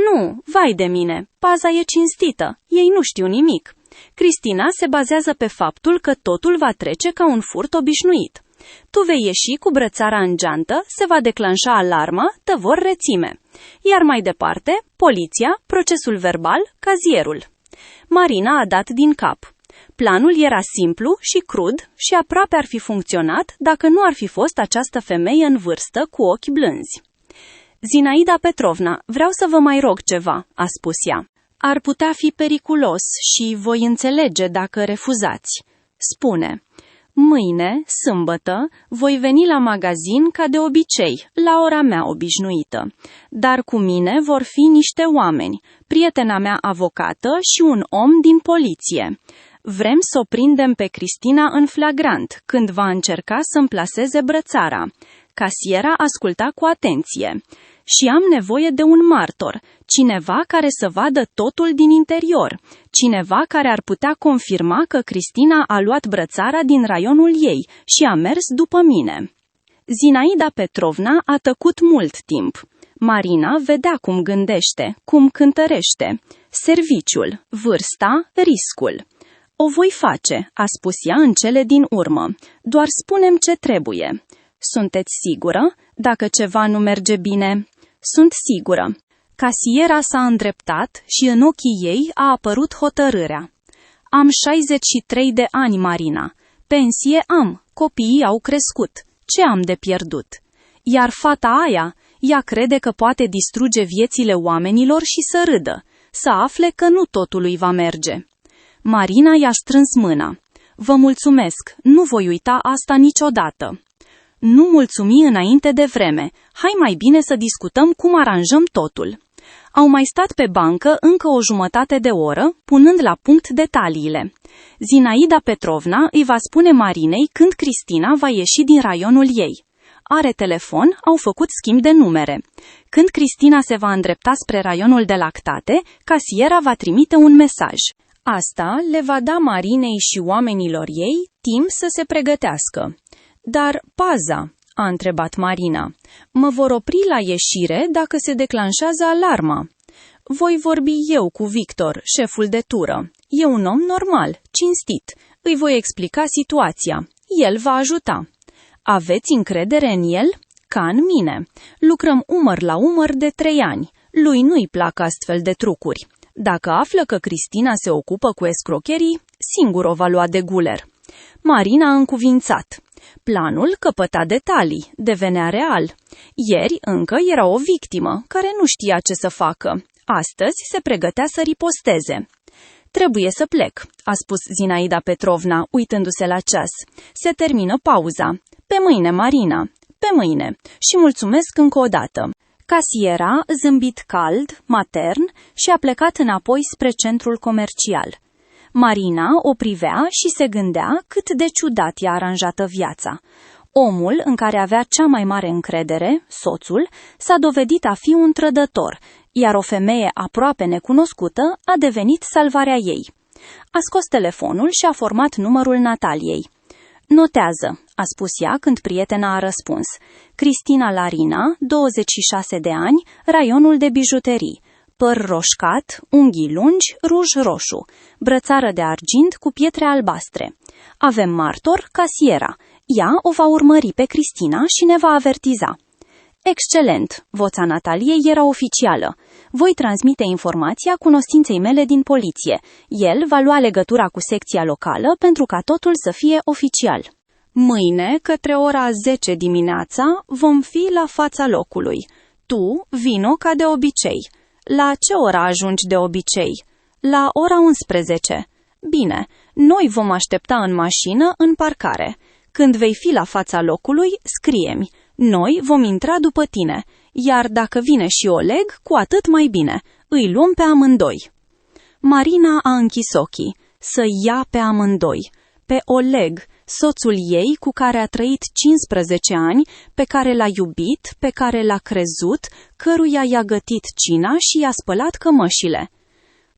Nu, vai de mine, paza e cinstită, ei nu știu nimic. Cristina se bazează pe faptul că totul va trece ca un furt obișnuit. Tu vei ieși cu brățara în geantă, se va declanșa alarmă, te vor rețime. Iar mai departe, poliția, procesul verbal, cazierul. Marina a dat din cap. Planul era simplu și crud și aproape ar fi funcționat dacă nu ar fi fost această femeie în vârstă cu ochi blânzi. Zinaida Petrovna, vreau să vă mai rog ceva, a spus ea. Ar putea fi periculos și voi înțelege dacă refuzați. Spune, mâine, sâmbătă, voi veni la magazin ca de obicei, la ora mea obișnuită. Dar cu mine vor fi niște oameni, prietena mea avocată și un om din poliție. Vrem să o prindem pe Cristina în flagrant, când va încerca să-mi plaseze brățara. Casiera asculta cu atenție. Și am nevoie de un martor, cineva care să vadă totul din interior, cineva care ar putea confirma că Cristina a luat brățara din raionul ei și a mers după mine. Zinaida Petrovna a tăcut mult timp. Marina vedea cum gândește, cum cântărește. Serviciul, vârsta, riscul. O voi face, a spus ea în cele din urmă. Doar spune-mi ce trebuie. Sunteți sigură? Dacă ceva nu merge bine? Sunt sigură. Casiera s-a îndreptat și în ochii ei a apărut hotărârea. Am 63 de ani, Marina. Pensie am, copiii au crescut. Ce am de pierdut? Iar fata aia, ea crede că poate distruge viețile oamenilor și să râdă. să afle că nu totul îi va merge. Marina i-a strâns mâna. Vă mulțumesc, nu voi uita asta niciodată. Nu mulțumi înainte de vreme, hai mai bine să discutăm cum aranjăm totul. Au mai stat pe bancă încă o jumătate de oră, punând la punct detaliile. Zinaida Petrovna îi va spune Marinei când Cristina va ieși din raionul ei. Are telefon, au făcut schimb de numere. Când Cristina se va îndrepta spre raionul de lactate, casiera va trimite un mesaj. Asta le va da Marinei și oamenilor ei timp să se pregătească. Dar paza, a întrebat Marina. Mă vor opri la ieșire dacă se declanșează alarma. Voi vorbi eu cu Victor, șeful de tură. E un om normal, cinstit. Îi voi explica situația. El va ajuta. Aveți încredere în el? Ca în mine. Lucrăm umăr la umăr de 3 ani. Lui nu-i plac astfel de trucuri. Dacă află că Cristina se ocupă cu escrocherii, singur o va lua de guler. Marina a încuvințat. Planul căpăta detalii, devenea real. Ieri încă era o victimă, care nu știa ce să facă. Astăzi se pregătea să riposteze. Trebuie să plec, a spus Zinaida Petrovna, uitându-se la ceas. Se termină pauza. Pe mâine, Marina. Pe mâine. Și mulțumesc încă o dată. Casiera zâmbit cald, matern și a plecat înapoi spre centrul comercial. Marina o privea și se gândea cât de ciudat i-a aranjată viața. Omul în care avea cea mai mare încredere, soțul, s-a dovedit a fi un trădător, iar o femeie aproape necunoscută a devenit salvarea ei. A scos telefonul și a format numărul Nataliei. Notează, a spus ea când prietena a răspuns. Cristina Larina, 26 de ani, raionul de bijuterii. Păr roșcat, unghii lungi, ruj roșu, brățară de argint cu pietre albastre. Avem martor, casiera. Ea o va urmări pe Cristina și ne va avertiza. Excelent, voța Nataliei era oficială. Voi transmite informația cunoștinței mele din poliție. El va lua legătura cu secția locală pentru ca totul să fie oficial. Mâine, către ora 10 dimineața, vom fi la fața locului. Tu, vino ca de obicei. La ce ora ajungi de obicei? La ora 11. Bine, noi vom aștepta în mașină în parcare. Când vei fi la fața locului, scrie-mi. Noi vom intra după tine, iar dacă vine și Oleg, cu atât mai bine. Îi luăm pe amândoi. Marina a închis ochii. Să ia pe amândoi. Pe Oleg, soțul ei cu care a trăit 15 ani, pe care l-a iubit, pe care l-a crezut, căruia i-a gătit cina și i-a spălat cămășile.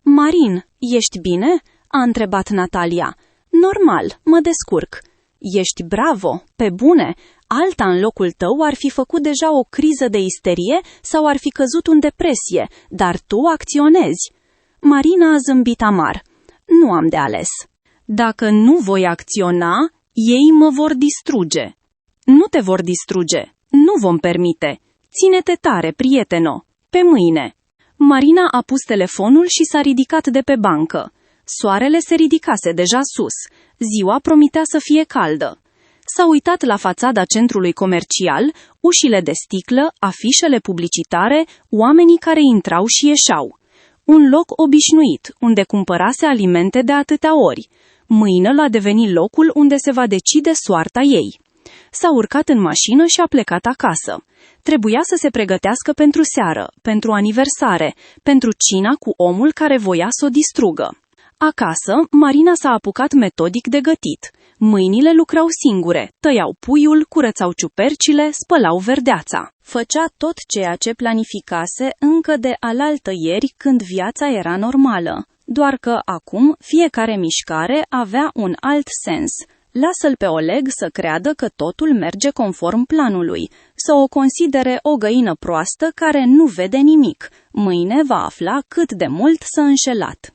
Marin, ești bine? A întrebat Natalia. Normal, mă descurc. Ești bravo, pe bune. Alta în locul tău ar fi făcut deja o criză de isterie sau ar fi căzut în depresie, dar tu acționezi. Marina a zâmbit amar. Nu am de ales. Dacă nu voi acționa, ei mă vor distruge. Nu te vor distruge. Nu vom permite. Ține-te tare, prieteno. Pe mâine. Marina a pus telefonul și s-a ridicat de pe bancă. Soarele se ridicase deja sus. Ziua promitea să fie caldă. S-a uitat la fațada centrului comercial, ușile de sticlă, afișele publicitare, oamenii care intrau și ieșeau. Un loc obișnuit, unde cumpărase alimente de atâtea ori. Mâine l-a devenit locul unde se va decide soarta ei. S-a urcat în mașină și a plecat acasă. Trebuia să se pregătească pentru seară, pentru aniversare, pentru cina cu omul care voia să o distrugă. Acasă, Marina s-a apucat metodic de gătit. Mâinile lucrau singure, tăiau puiul, curățau ciupercile, spălau verdeața. Făcea tot ceea ce planificase încă de alaltăieri când viața era normală. Doar că acum fiecare mișcare avea un alt sens. Lasă-l pe Oleg să creadă că totul merge conform planului, să o considere o găină proastă care nu vede nimic. Mâine va afla cât de mult s-a înșelat.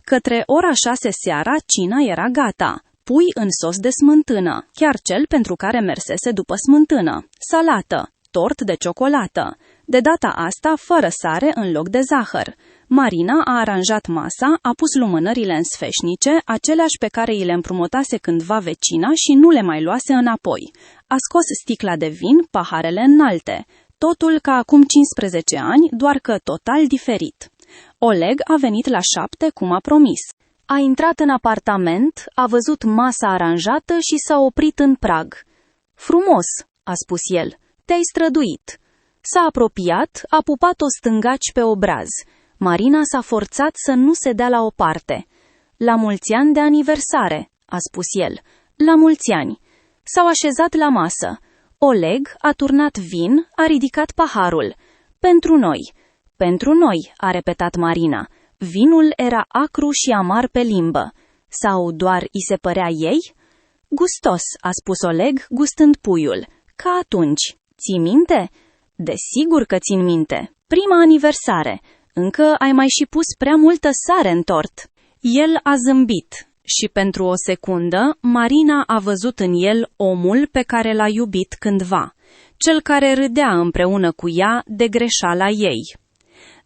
Către ora 6 seara, cina era gata. Pui în sos de smântână, chiar cel pentru care mersese după smântână, salată, tort de ciocolată. De data asta, fără sare în loc de zahăr. Marina a aranjat masa, a pus lumânările în sfeșnice, aceleași pe care i le împrumutase cândva vecina și nu le mai luase înapoi. A scos sticla de vin, paharele înalte. Totul ca acum 15 ani, doar că total diferit. Oleg a venit la 7, cum a promis. A intrat în apartament, a văzut masa aranjată și s-a oprit în prag. Frumos, a spus el, te-ai străduit. S-a apropiat, a pupat-o stângaci pe obraz. Marina s-a forțat să nu se dea la o parte. La mulți ani de aniversare, a spus el. La mulți ani. S-au așezat la masă. Oleg a turnat vin, a ridicat paharul. Pentru noi. Pentru noi, a repetat Marina. Vinul era acru și amar pe limbă. Sau doar îi se părea ei? Gustos, a spus Oleg, gustând puiul. Ca atunci. Ții minte? Desigur că țin minte. Prima aniversare. Încă ai mai și pus prea multă sare în tort. El a zâmbit. Și pentru o secundă, Marina a văzut în el omul pe care l-a iubit cândva, cel care râdea împreună cu ea de greșeala ei.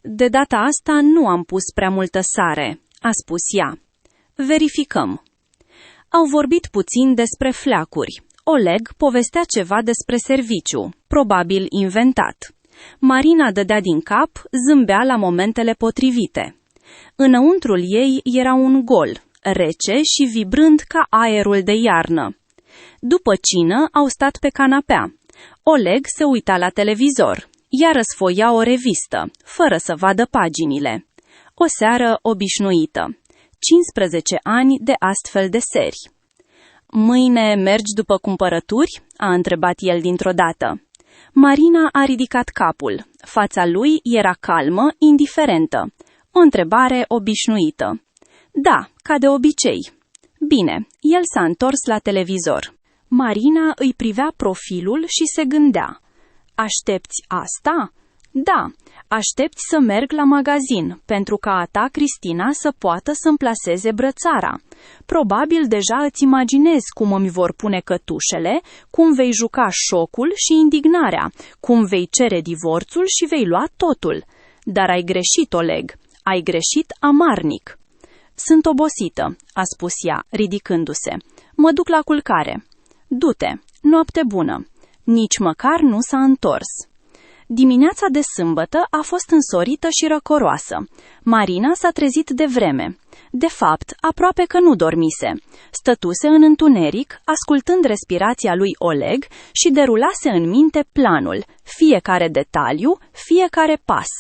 De data asta nu am pus prea multă sare, a spus ea. Verificăm. Au vorbit puțin despre fleacuri. Oleg povestea ceva despre serviciu, probabil inventat. Marina dădea din cap, zâmbea la momentele potrivite. Înăuntrul ei era un gol, rece și vibrând ca aerul de iarnă. După cină au stat pe canapea. Oleg se uita la televizor. Ea răsfoia o revistă, fără să vadă paginile. O seară obișnuită. 15 ani de astfel de seri. Mâine mergi după cumpărături? A întrebat el dintr-o dată. Marina a ridicat capul. Fața lui era calmă, indiferentă. O întrebare obișnuită. Da, ca de obicei. Bine, el s-a întors la televizor. Marina îi privea profilul și se gândea. Aștepți asta? Da, aștepți să merg la magazin, pentru ca a ta, Cristina, să poată să-mi plaseze brățara. Probabil deja îți imaginezi cum îmi vor pune cătușele, cum vei juca șocul și indignarea, cum vei cere divorțul și vei lua totul. Dar ai greșit, Oleg, ai greșit amarnic. Sunt obosită, a spus ea, ridicându-se. Mă duc la culcare. Du-te, noapte bună. Nici măcar nu s-a întors. Dimineața de sâmbătă a fost însorită și răcoroasă. Marina s-a trezit devreme. De fapt, aproape că nu dormise. Stătuse în întuneric, ascultând respirația lui Oleg și derulase în minte planul, fiecare detaliu, fiecare pas.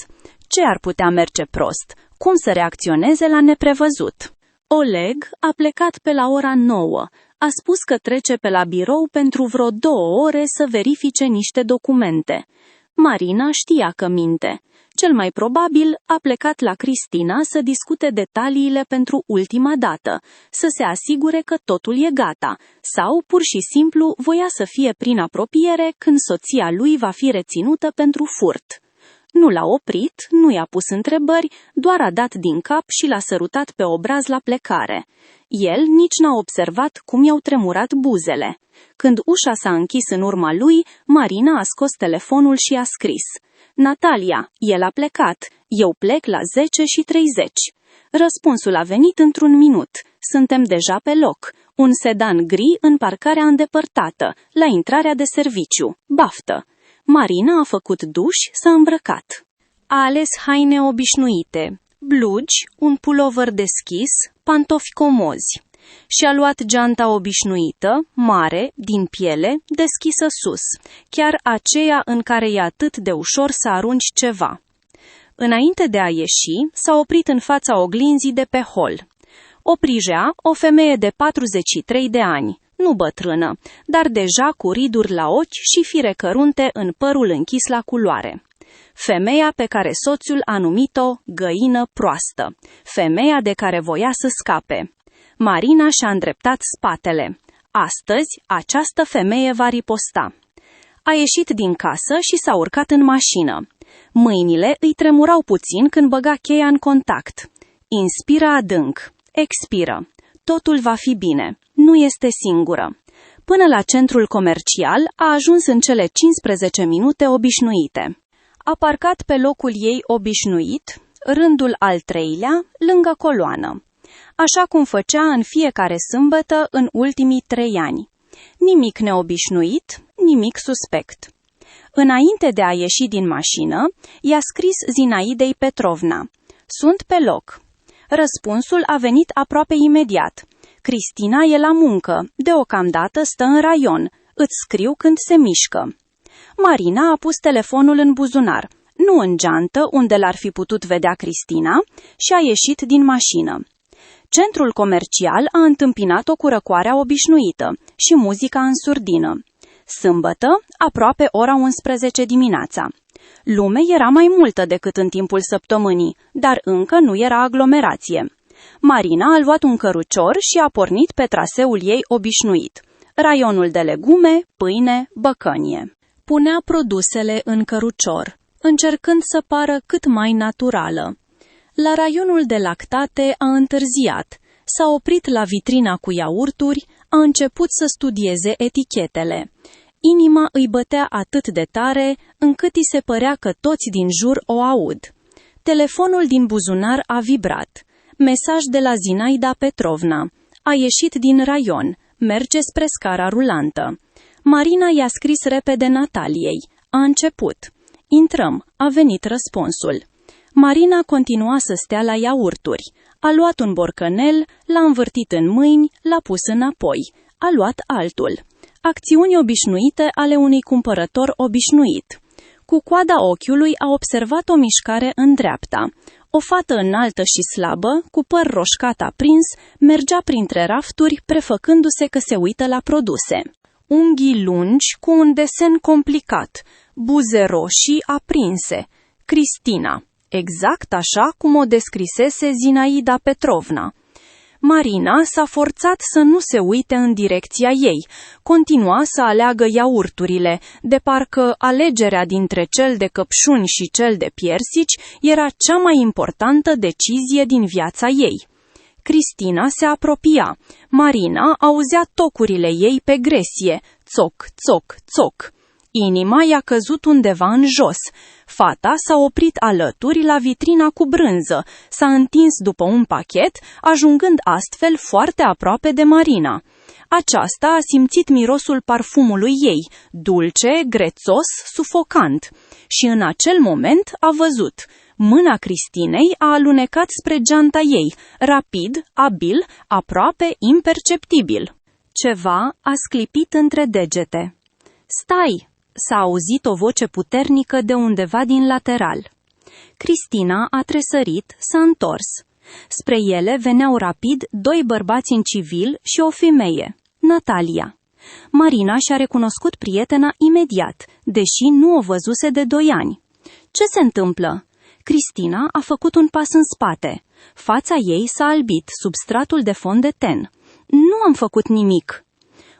Ce ar putea merge prost? Cum să reacționeze la neprevăzut? Oleg a plecat pe la ora 9. A spus că trece pe la birou pentru vreo 2 ore să verifice niște documente. Marina știa că minte. Cel mai probabil a plecat la Cristina să discute detaliile pentru ultima dată, să se asigure că totul e gata, sau pur și simplu voia să fie prin apropiere când soția lui va fi reținută pentru furt. Nu l-a oprit, nu i-a pus întrebări, doar a dat din cap și l-a sărutat pe obraz la plecare. El nici n-a observat cum i-au tremurat buzele. Când ușa s-a închis în urma lui, Marina a scos telefonul și a scris. Natalia, el a plecat. Eu plec la 10:30. Răspunsul a venit într-un minut. Suntem deja pe loc. Un sedan gri în parcarea îndepărtată, la intrarea de serviciu. Baftă! Marina a făcut duș, s-a îmbrăcat. A ales haine obișnuite, blugi, un pulover deschis, pantofi comozi. Și-a luat geanta obișnuită, mare, din piele, deschisă sus, chiar aceea în care e atât de ușor să arunci ceva. Înainte de a ieși, s-a oprit în fața oglinzii de pe hol. O privea o femeie de 43 de ani, nu bătrână, dar deja cu riduri la ochi și fire cărunte în părul închis la culoare. Femeia pe care soțul a numit-o găină proastă, femeia de care voia să scape. Marina și-a îndreptat spatele. Astăzi, această femeie va riposta. A ieșit din casă și s-a urcat în mașină. Mâinile îi tremurau puțin când băga cheia în contact. Inspiră adânc. Expiră. Totul va fi bine. Nu este singură. Până la centrul comercial a ajuns în cele 15 minute obișnuite. A parcat pe locul ei obișnuit, rândul al 3-lea, lângă coloană. Așa cum făcea în fiecare sâmbătă în ultimii 3 ani. Nimic neobișnuit, nimic suspect. Înainte de a ieși din mașină, i-a scris Zinaidei Petrovna. Sunt pe loc. Răspunsul a venit aproape imediat. Cristina e la muncă, deocamdată stă în raion. Îți scriu când se mișcă. Marina a pus telefonul în buzunar, nu în geantă, unde l-ar fi putut vedea Cristina, și a ieșit din mașină. Centrul comercial a întâmpinat-o cu răcoarea obișnuită și muzica în surdină. Sâmbătă, aproape ora 11 dimineața. Lumea era mai multă decât în timpul săptămânii, dar încă nu era aglomerație. Marina a luat un cărucior și a pornit pe traseul ei obișnuit. Raionul de legume, pâine, băcănie. Punea produsele în cărucior, încercând să pară cât mai naturală. La raionul de lactate a întârziat, s-a oprit la vitrina cu iaurturi, a început să studieze etichetele. Inima îi bătea atât de tare, încât îi se părea că toți din jur o aud. Telefonul din buzunar a vibrat. Mesaj de la Zinaida Petrovna. A ieșit din raion. Merge spre scara rulantă. Marina i-a scris repede Nataliei. A început. Intrăm. A venit răspunsul. Marina continua să stea la iaurturi. A luat un borcanel, l-a învârtit în mâini, l-a pus înapoi. A luat altul. Acțiuni obișnuite ale unui cumpărător obișnuit. Cu coada ochiului a observat o mișcare în dreapta. O fată înaltă și slabă, cu păr roșcat aprins, mergea printre rafturi, prefăcându-se că se uită la produse. Unghii lungi cu un desen complicat, buze roșii aprinse. Cristina, exact așa cum o descrisese Zinaida Petrovna. Marina s-a forțat să nu se uite în direcția ei. Continua să aleagă iaurturile, de parcă alegerea dintre cel de căpșuni și cel de piersici era cea mai importantă decizie din viața ei. Cristina se apropia. Marina auzea tocurile ei pe gresie. Țoc, țoc, țoc. Inima i-a căzut undeva în jos. Fata s-a oprit alături la vitrina cu brânză, s-a întins după un pachet, ajungând astfel foarte aproape de Marina. Aceasta a simțit mirosul parfumului ei, dulce, grețos, sufocant. Și în acel moment a văzut. Mâna Cristinei a alunecat spre geanta ei, rapid, abil, aproape imperceptibil. Ceva a sclipit între degete. Stai! S-a auzit o voce puternică de undeva din lateral. Cristina a tresărit, s-a întors. Spre ele veneau rapid doi bărbați în civil și o femeie, Natalia. Marina și-a recunoscut prietena imediat, deși nu o văzuse de 2 ani. Ce se întâmplă? Cristina a făcut un pas în spate. Fața ei s-a albit sub stratul de fond de ten. Nu am făcut nimic.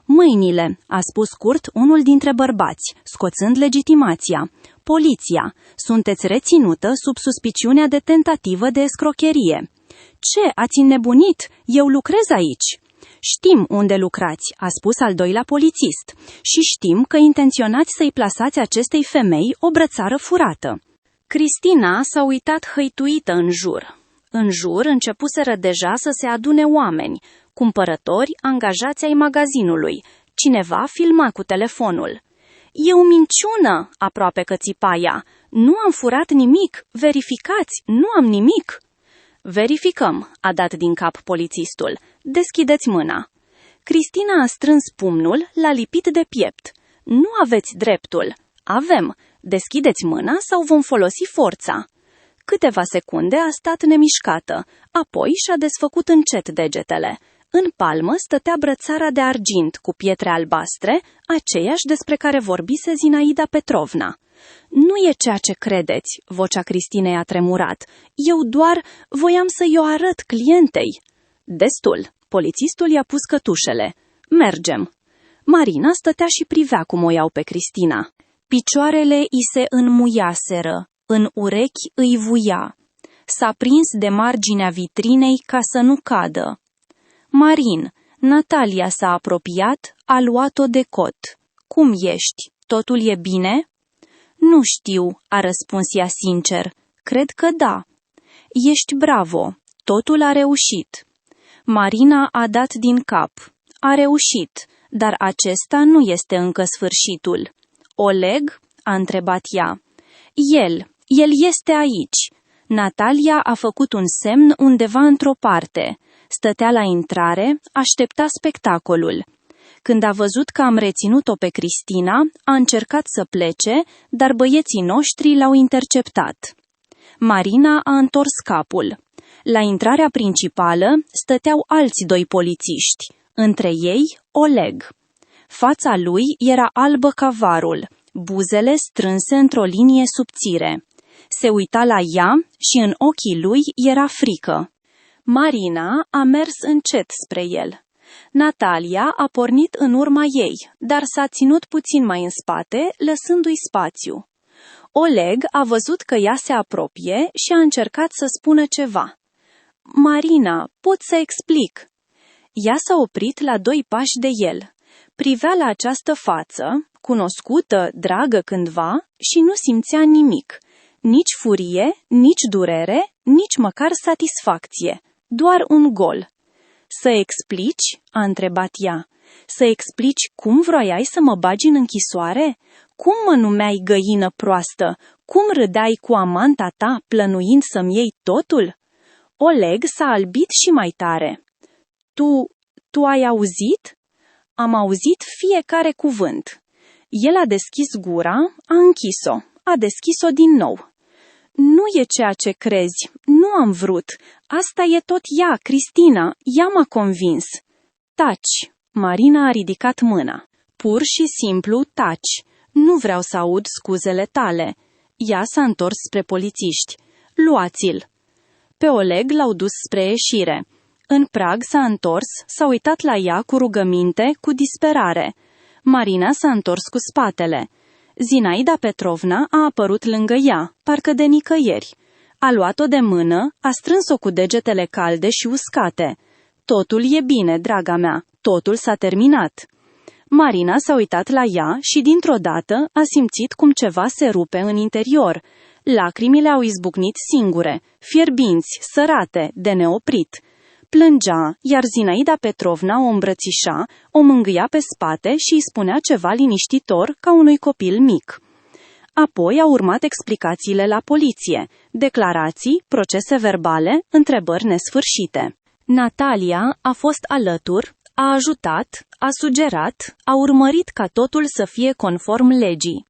Mâinile, a spus scurt unul dintre bărbați, scoțând legitimația. Poliția, sunteți reținută sub suspiciunea de tentativă de escrocherie. Ce, ați înnebunit? Eu lucrez aici. Știm unde lucrați, a spus al doilea polițist, și știm că intenționați să-i plasați acestei femei o brățară furată. Cristina s-a uitat hăituită în jur. În jur începuseră deja să se adune oameni, cumpărători, angajați ai magazinului. Cineva filma cu telefonul. E o minciună, aproape că țipa ea. Nu am furat nimic, verificați, nu am nimic. Verificăm, a dat din cap polițistul. Deschideți mâna. Cristina a strâns pumnul, l-a lipit de piept. Nu aveți dreptul. Avem. Deschideți mâna sau vom folosi forța. Câteva secunde a stat nemișcată, apoi și-a desfăcut încet degetele. În palmă stătea brățara de argint cu pietre albastre, aceeași despre care vorbise Zinaida Petrovna. Nu e ceea ce credeți, vocea Cristinei a tremurat. Eu doar voiam să-i o arăt clientei. Destul, polițistul i-a pus cătușele. Mergem. Marina stătea și privea cum o iau pe Cristina. Picioarele i se înmuiaseră, în urechi îi vuia. S-a prins de marginea vitrinei ca să nu cadă. Marin, Natalia s-a apropiat, a luat-o de cot. Cum ești? Totul e bine? Nu știu, a răspuns ea sincer. Cred că da. Ești bravo. Totul a reușit. Marina a dat din cap. A reușit, dar acesta nu este încă sfârșitul. Oleg? A întrebat ea. El este aici. Natalia a făcut un semn undeva într-o parte. Stătea la intrare, aștepta spectacolul. Când a văzut că am reținut-o pe Cristina, a încercat să plece, dar băieții noștri l-au interceptat. Marina a întors capul. La intrarea principală stăteau alți 2 polițiști, între ei Oleg. Fața lui era albă ca varul, buzele strânse într-o linie subțire. Se uita la ea și în ochii lui era frică. Marina a mers încet spre el. Natalia a pornit în urma ei, dar s-a ținut puțin mai în spate, lăsându-i spațiu. Oleg a văzut că ea se apropie și a încercat să spună ceva. Marina, pot să explic. Ea s-a oprit la 2 pași de el. Privea la această față, cunoscută, dragă cândva, și nu simțea nimic. Nici furie, nici durere, nici măcar satisfacție. Doar un gol. Să explici? A întrebat ea. Să explici cum vroiai să mă bagi în închisoare? Cum mă numeai găină proastă? Cum râdeai cu amanta ta, plănuind să-mi iei totul? Oleg s-a albit și mai tare. Tu ai auzit? Am auzit fiecare cuvânt. El a deschis gura, a închis-o, a deschis-o din nou. Nu e ceea ce crezi, nu am vrut. Asta e tot ea, Cristina, ea m-a convins. Taci, Marina a ridicat mâna. Pur și simplu taci. Nu vreau să aud scuzele tale. Ea s-a întors spre polițiști. Luați-l. Pe Oleg l-au dus spre ieșire. În prag s-a întors, s-a uitat la ea cu rugăminte, cu disperare. Marina s-a întors cu spatele. Zinaida Petrovna a apărut lângă ea, parcă de nicăieri. A luat-o de mână, a strâns-o cu degetele calde și uscate. Totul e bine, draga mea, totul s-a terminat. Marina s-a uitat la ea și dintr-o dată a simțit cum ceva se rupe în interior. Lacrimile au izbucnit singure, fierbinți, sărate, de neoprit. Plângea, iar Zinaida Petrovna o îmbrățișa, o mângâia pe spate și îi spunea ceva liniștitor ca unui copil mic. Apoi au urmat explicațiile la poliție, declarații, procese verbale, întrebări nesfârșite. Natalia a fost alături, a ajutat, a sugerat, a urmărit ca totul să fie conform legii.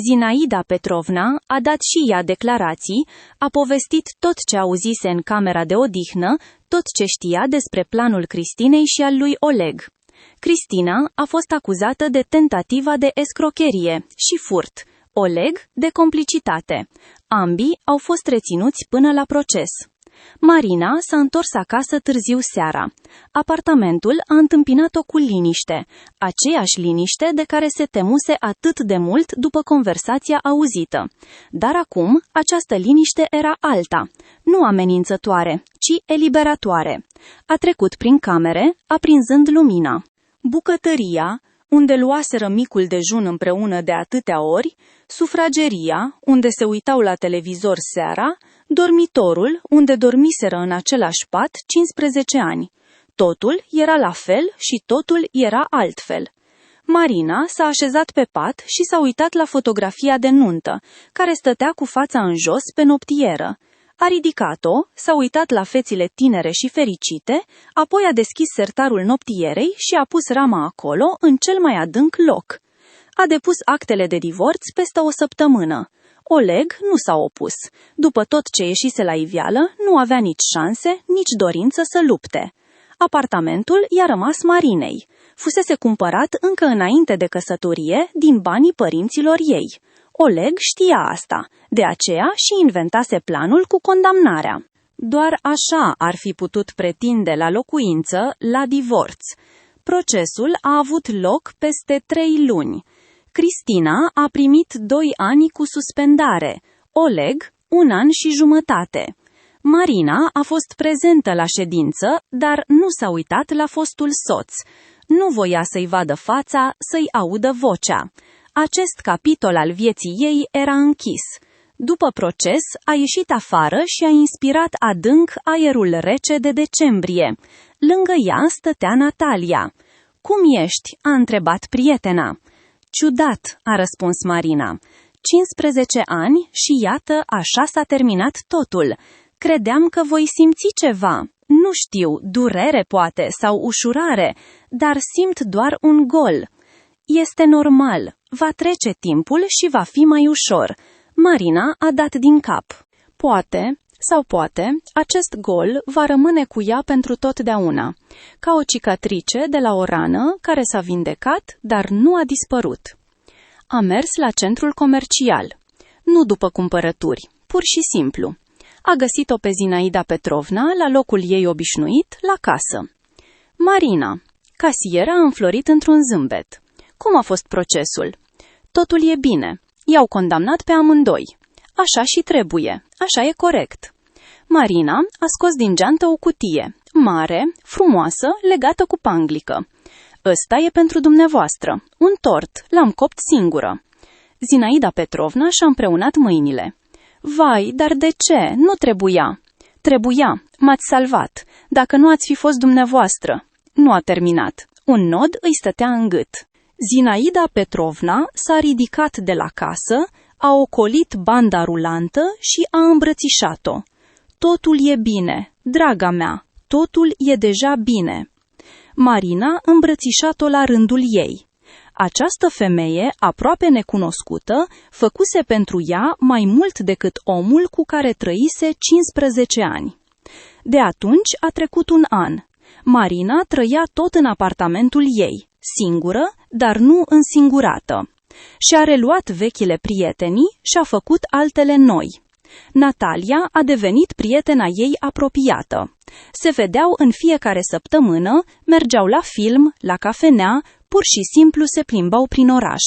Zinaida Petrovna a dat și ea declarații, a povestit tot ce auzise în camera de odihnă, tot ce știa despre planul Cristinei și al lui Oleg. Cristina a fost acuzată de tentativa de escrocherie și furt, Oleg de complicitate. Ambii au fost reținuți până la proces. Marina s-a întors acasă târziu seara. Apartamentul a întâmpinat-o cu liniște, aceeași liniște de care se temuse atât de mult după conversația auzită. Dar acum această liniște era alta, nu amenințătoare, ci eliberatoare. A trecut prin camere, aprinzând lumina. Bucătăria, unde luaseră micul dejun împreună de atâtea ori, sufrageria, unde se uitau la televizor seara, dormitorul, unde dormiseră în același pat 15 ani. Totul era la fel și totul era altfel. Marina s-a așezat pe pat și s-a uitat la fotografia de nuntă, care stătea cu fața în jos pe noptieră. A ridicat-o, s-a uitat la fețile tinere și fericite, apoi a deschis sertarul noptierei și a pus rama acolo, în cel mai adânc loc. A depus actele de divorț peste o săptămână. Oleg nu s-a opus. După tot ce ieșise la iveală, nu avea nici șanse, nici dorință să lupte. Apartamentul i-a rămas Marinei. Fusese cumpărat încă înainte de căsătorie, din banii părinților ei. Oleg știa asta, de aceea și inventase planul cu condamnarea. Doar așa ar fi putut pretinde la locuință, la divorț. Procesul a avut loc peste 3 luni. Cristina a primit 2 ani cu suspendare, Oleg 1 an și jumătate. Marina a fost prezentă la ședință, dar nu s-a uitat la fostul soț. Nu voia să-i vadă fața, să-i audă vocea. Acest capitol al vieții ei era închis. După proces, a ieșit afară și a inspirat adânc aerul rece de decembrie. Lângă ea stătea Natalia. Cum ești?" a întrebat prietena. Ciudat," a răspuns Marina. 15 ani și iată, așa s-a terminat totul. Credeam că voi simți ceva. Nu știu, durere poate sau ușurare, dar simt doar un gol. Este normal, va trece timpul și va fi mai ușor. Marina a dat din cap. Poate, acest gol va rămâne cu ea pentru totdeauna, ca o cicatrice de la o rană care s-a vindecat, dar nu a dispărut. A mers la centrul comercial, nu după cumpărături, pur și simplu. A găsit-o pe Zinaida Petrovna la locul ei obișnuit, la casă. Marina, casiera a înflorit într-un zâmbet. Cum a fost procesul? Totul e bine. I-au condamnat pe amândoi. Așa și trebuie. Așa e corect. Marina a scos din geantă o cutie, mare, frumoasă, legată cu panglică. Ăsta e pentru dumneavoastră. Un tort. L-am copt singură. Zinaida Petrovna și-a împreunat mâinile. Vai, dar de ce? Nu trebuia. Trebuia. M-ați salvat. Dacă nu ați fi fost dumneavoastră. Nu a terminat. Un nod îi stătea în gât. Zinaida Petrovna s-a ridicat de la casă, a ocolit banda rulantă și a îmbrățișat-o. Totul e bine, draga mea, totul e deja bine. Marina îmbrățișat-o la rândul ei. Această femeie, aproape necunoscută, făcuse pentru ea mai mult decât omul cu care trăise 15 ani. De atunci a trecut un an. Marina trăia tot în apartamentul ei, singură, dar nu însingurată. Și-a reluat vechile prietenii și a făcut altele noi. Natalia a devenit prietena ei apropiată. Se vedeau în fiecare săptămână, mergeau la film, la cafenea, pur și simplu se plimbau prin oraș.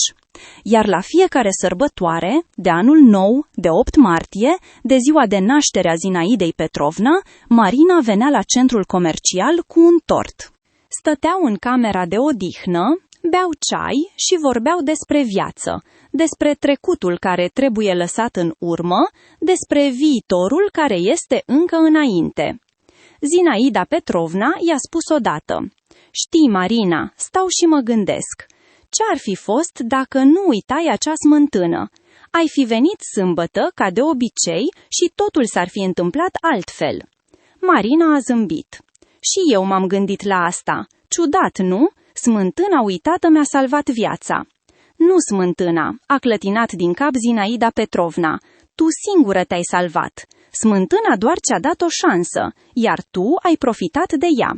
Iar la fiecare sărbătoare, de anul nou, de 8 martie, de ziua de naștere a Zinaidei Petrovna, Marina venea la centrul comercial cu un tort. Stăteau în camera de odihnă, beau ceai și vorbeau despre viață, despre trecutul care trebuie lăsat în urmă, despre viitorul care este încă înainte. Zinaida Petrovna i-a spus odată: „Știi, Marina, stau și mă gândesc. Ce-ar fi fost dacă nu uitai acea smântână? Ai fi venit sâmbătă, ca de obicei, și totul s-ar fi întâmplat altfel." Marina a zâmbit. Și eu m-am gândit la asta. Ciudat, nu? Smântâna uitată mi-a salvat viața. Nu smântâna, a clătinat din cap Zinaida Petrovna. Tu singură te-ai salvat. Smântâna doar ți-a dat o șansă, iar tu ai profitat de ea.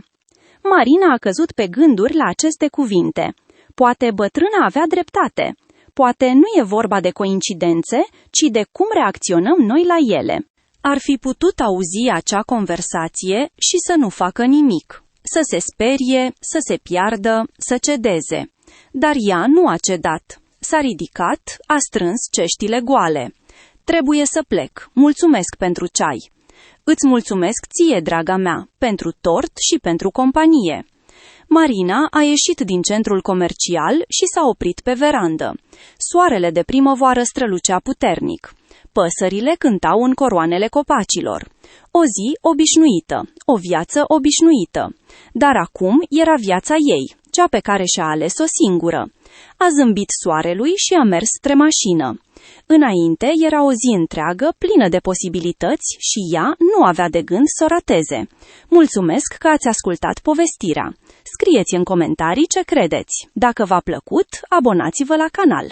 Marina a căzut pe gânduri la aceste cuvinte. Poate bătrâna avea dreptate. Poate nu e vorba de coincidențe, ci de cum reacționăm noi la ele. Ar fi putut auzi acea conversație și să nu facă nimic. Să se sperie, să se piardă, să cedeze. Dar ea nu a cedat. S-a ridicat, a strâns ceștile goale. Trebuie să plec. Mulțumesc pentru ceai. Îți mulțumesc ție, draga mea, pentru tort și pentru companie. Marina a ieșit din centrul comercial și s-a oprit pe verandă. Soarele de primăvară strălucea puternic. Păsările cântau în coroanele copacilor. O zi obișnuită, o viață obișnuită. Dar acum era viața ei, cea pe care și-a ales-o singură. A zâmbit soarelui și a mers spre mașină. Înainte era o zi întreagă plină de posibilități și ea nu avea de gând să o rateze. Mulțumesc că ați ascultat povestirea. Scrieți în comentarii ce credeți. Dacă v-a plăcut, abonați-vă la canal.